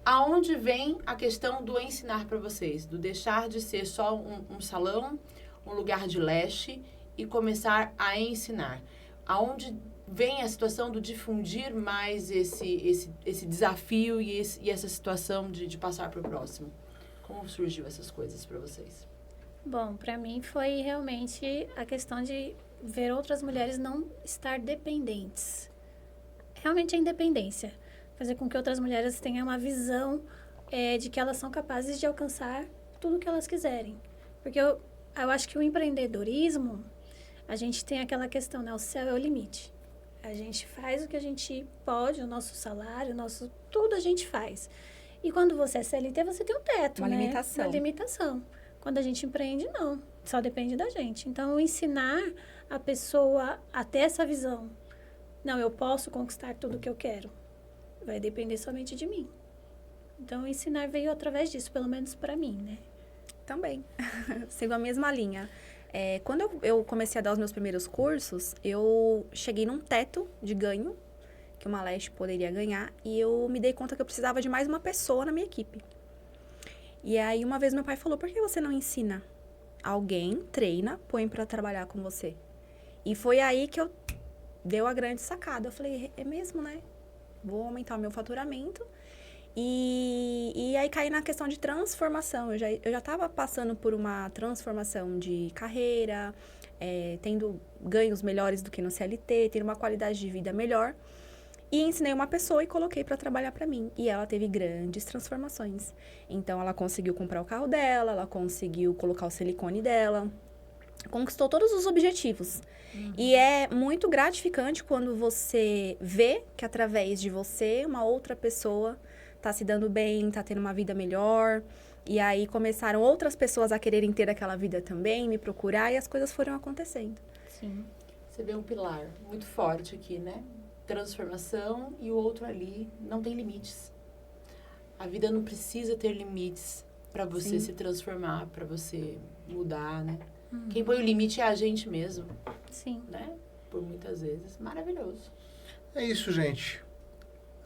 Aonde vem a questão do ensinar para vocês? Do deixar de ser só um salão, um lugar de leste e começar a ensinar? Aonde vem a situação do difundir mais esse desafio e essa situação de passar para o próximo? Como surgiu essas coisas para vocês? Bom, para mim foi realmente a questão de ver outras mulheres não estar dependentes. Realmente a independência. Fazer com que outras mulheres tenham uma visão de que elas são capazes de alcançar tudo o que elas quiserem. Porque eu acho que o empreendedorismo, a gente tem aquela questão, né? O céu é o limite. A gente faz o que a gente pode, o nosso salário, tudo a gente faz. E quando você é CLT, você tem um teto, Uma né? limitação. Uma limitação. Quando a gente empreende, não. Só depende da gente. Então, ensinar a pessoa a ter essa visão. Não, eu posso conquistar tudo o que eu quero. Vai depender somente de mim. Então, ensinar veio através disso, pelo menos para mim, né? Também. Sigo a mesma linha. Quando eu comecei a dar os meus primeiros cursos, eu cheguei num teto de ganho que uma Leste poderia ganhar e eu me dei conta que eu precisava de mais uma pessoa na minha equipe. E aí, uma vez meu pai falou, por que você não ensina? Alguém treina, põe pra trabalhar com você. E foi aí que eu dei a grande sacada. Eu falei, é mesmo, né? Vou aumentar o meu faturamento. E aí caí na questão de transformação. Eu já estava passando por uma transformação de carreira, tendo ganhos melhores do que no CLT, tendo uma qualidade de vida melhor. E ensinei uma pessoa e coloquei para trabalhar para mim. E ela teve grandes transformações. Então, ela conseguiu comprar o carro dela, ela conseguiu colocar o silicone dela, conquistou todos os objetivos. E é muito gratificante quando você vê que através de você, uma outra pessoa tá se dando bem, tá tendo uma vida melhor. E aí começaram outras pessoas a quererem ter aquela vida também, me procurar, e as coisas foram acontecendo. Sim. Você vê um pilar muito forte aqui, né? Transformação, e o outro ali não tem limites. A vida não precisa ter limites para você se transformar, para você mudar, né? Quem põe o limite é a gente mesmo, Sim. né? Por muitas vezes. Maravilhoso. É isso, gente.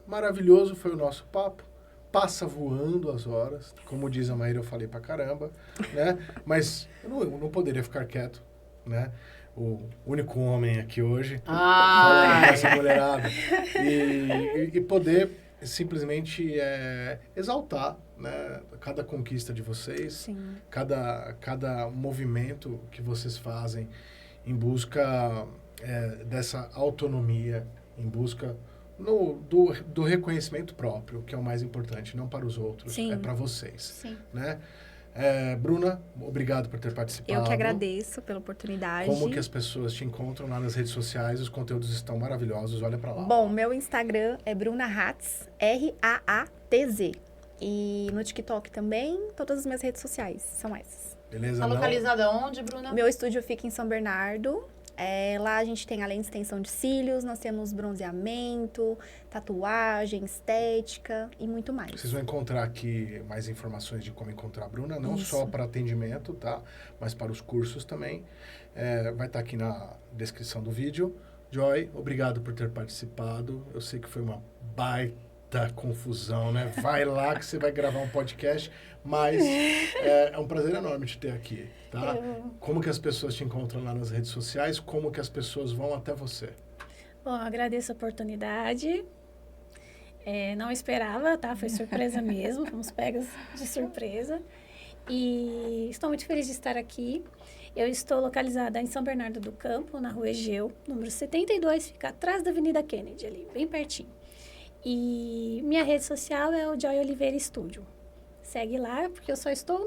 Maravilhoso foi o nosso papo. Passa voando as horas. Como diz a Maíra, eu falei pra caramba, né? Mas eu não poderia ficar quieto, né? O único homem aqui hoje falando com essa mulherada. E poder simplesmente exaltar, né, cada conquista de vocês, Sim. cada movimento que vocês fazem em busca dessa autonomia, em busca do reconhecimento próprio, que é o mais importante, não para os outros, Sim. é para vocês. Sim. Né? Bruna, obrigado por ter participado. Eu que agradeço pela oportunidade. Como que as pessoas te encontram lá nas redes sociais? Os conteúdos estão maravilhosos, olha pra lá. Bom, meu Instagram é Bruna Hatz, RAATZ. E no TikTok também, todas as minhas redes sociais são essas. Beleza? Tá Não? localizada onde, Bruna? Meu estúdio fica em São Bernardo. Lá a gente tem, além de extensão de cílios, nós temos bronzeamento, tatuagem, estética e muito mais. Vocês vão encontrar aqui mais informações de como encontrar a Bruna, não Isso. só para atendimento, tá? Mas para os cursos também. Vai estar aqui na descrição do vídeo. Joy, obrigado por ter participado. Eu sei que foi uma baita Quanta confusão, né? Vai lá que você vai gravar um podcast, mas é um prazer enorme te ter aqui, tá? Como que as pessoas te encontram lá nas redes sociais? Como que as pessoas vão até você? Bom, agradeço a oportunidade. Não esperava, tá? Foi surpresa mesmo, fomos pegas de surpresa. E estou muito feliz de estar aqui. Eu estou localizada em São Bernardo do Campo, na Rua Egeu, número 72, fica atrás da Avenida Kennedy, ali, bem pertinho. E minha rede social é o Joy Oliveira Studio. Segue lá, porque eu só estou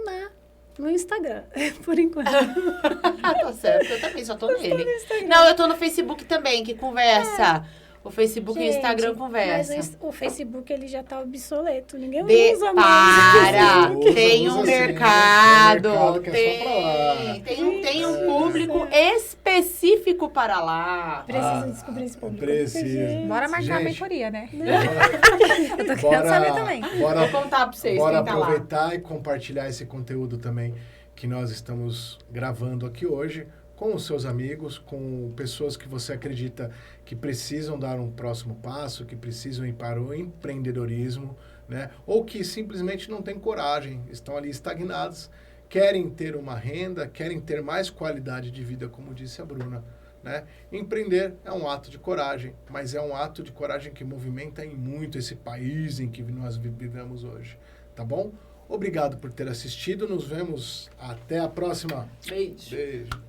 no Instagram, por enquanto. Tá certo, eu também só tô nele. Não, eu tô no Facebook também, que conversa. O Facebook e o Instagram conversam. Mas o Facebook, ele já tá obsoleto. Ninguém usa mais. Para! Tem um mercado. Que é só pra lá. Tem um público específico para lá. Precisa descobrir esse público. Precisa. Bora marcar a Gente, mentoria, né? Eu tô querendo saber também. Bora, Vou contar pra vocês bora quem tá lá. aproveitar e compartilhar esse conteúdo também que nós estamos gravando aqui hoje com os seus amigos, com pessoas que você acredita que precisam dar um próximo passo, que precisam ir para o empreendedorismo, né? Ou que simplesmente não têm coragem, estão ali estagnados, querem ter uma renda, querem ter mais qualidade de vida, como disse a Bruna, né? Empreender é um ato de coragem, mas é um ato de coragem que movimenta em muito esse país em que nós vivemos hoje, tá bom? Obrigado por ter assistido, nos vemos até a próxima. Beijo. Beijo.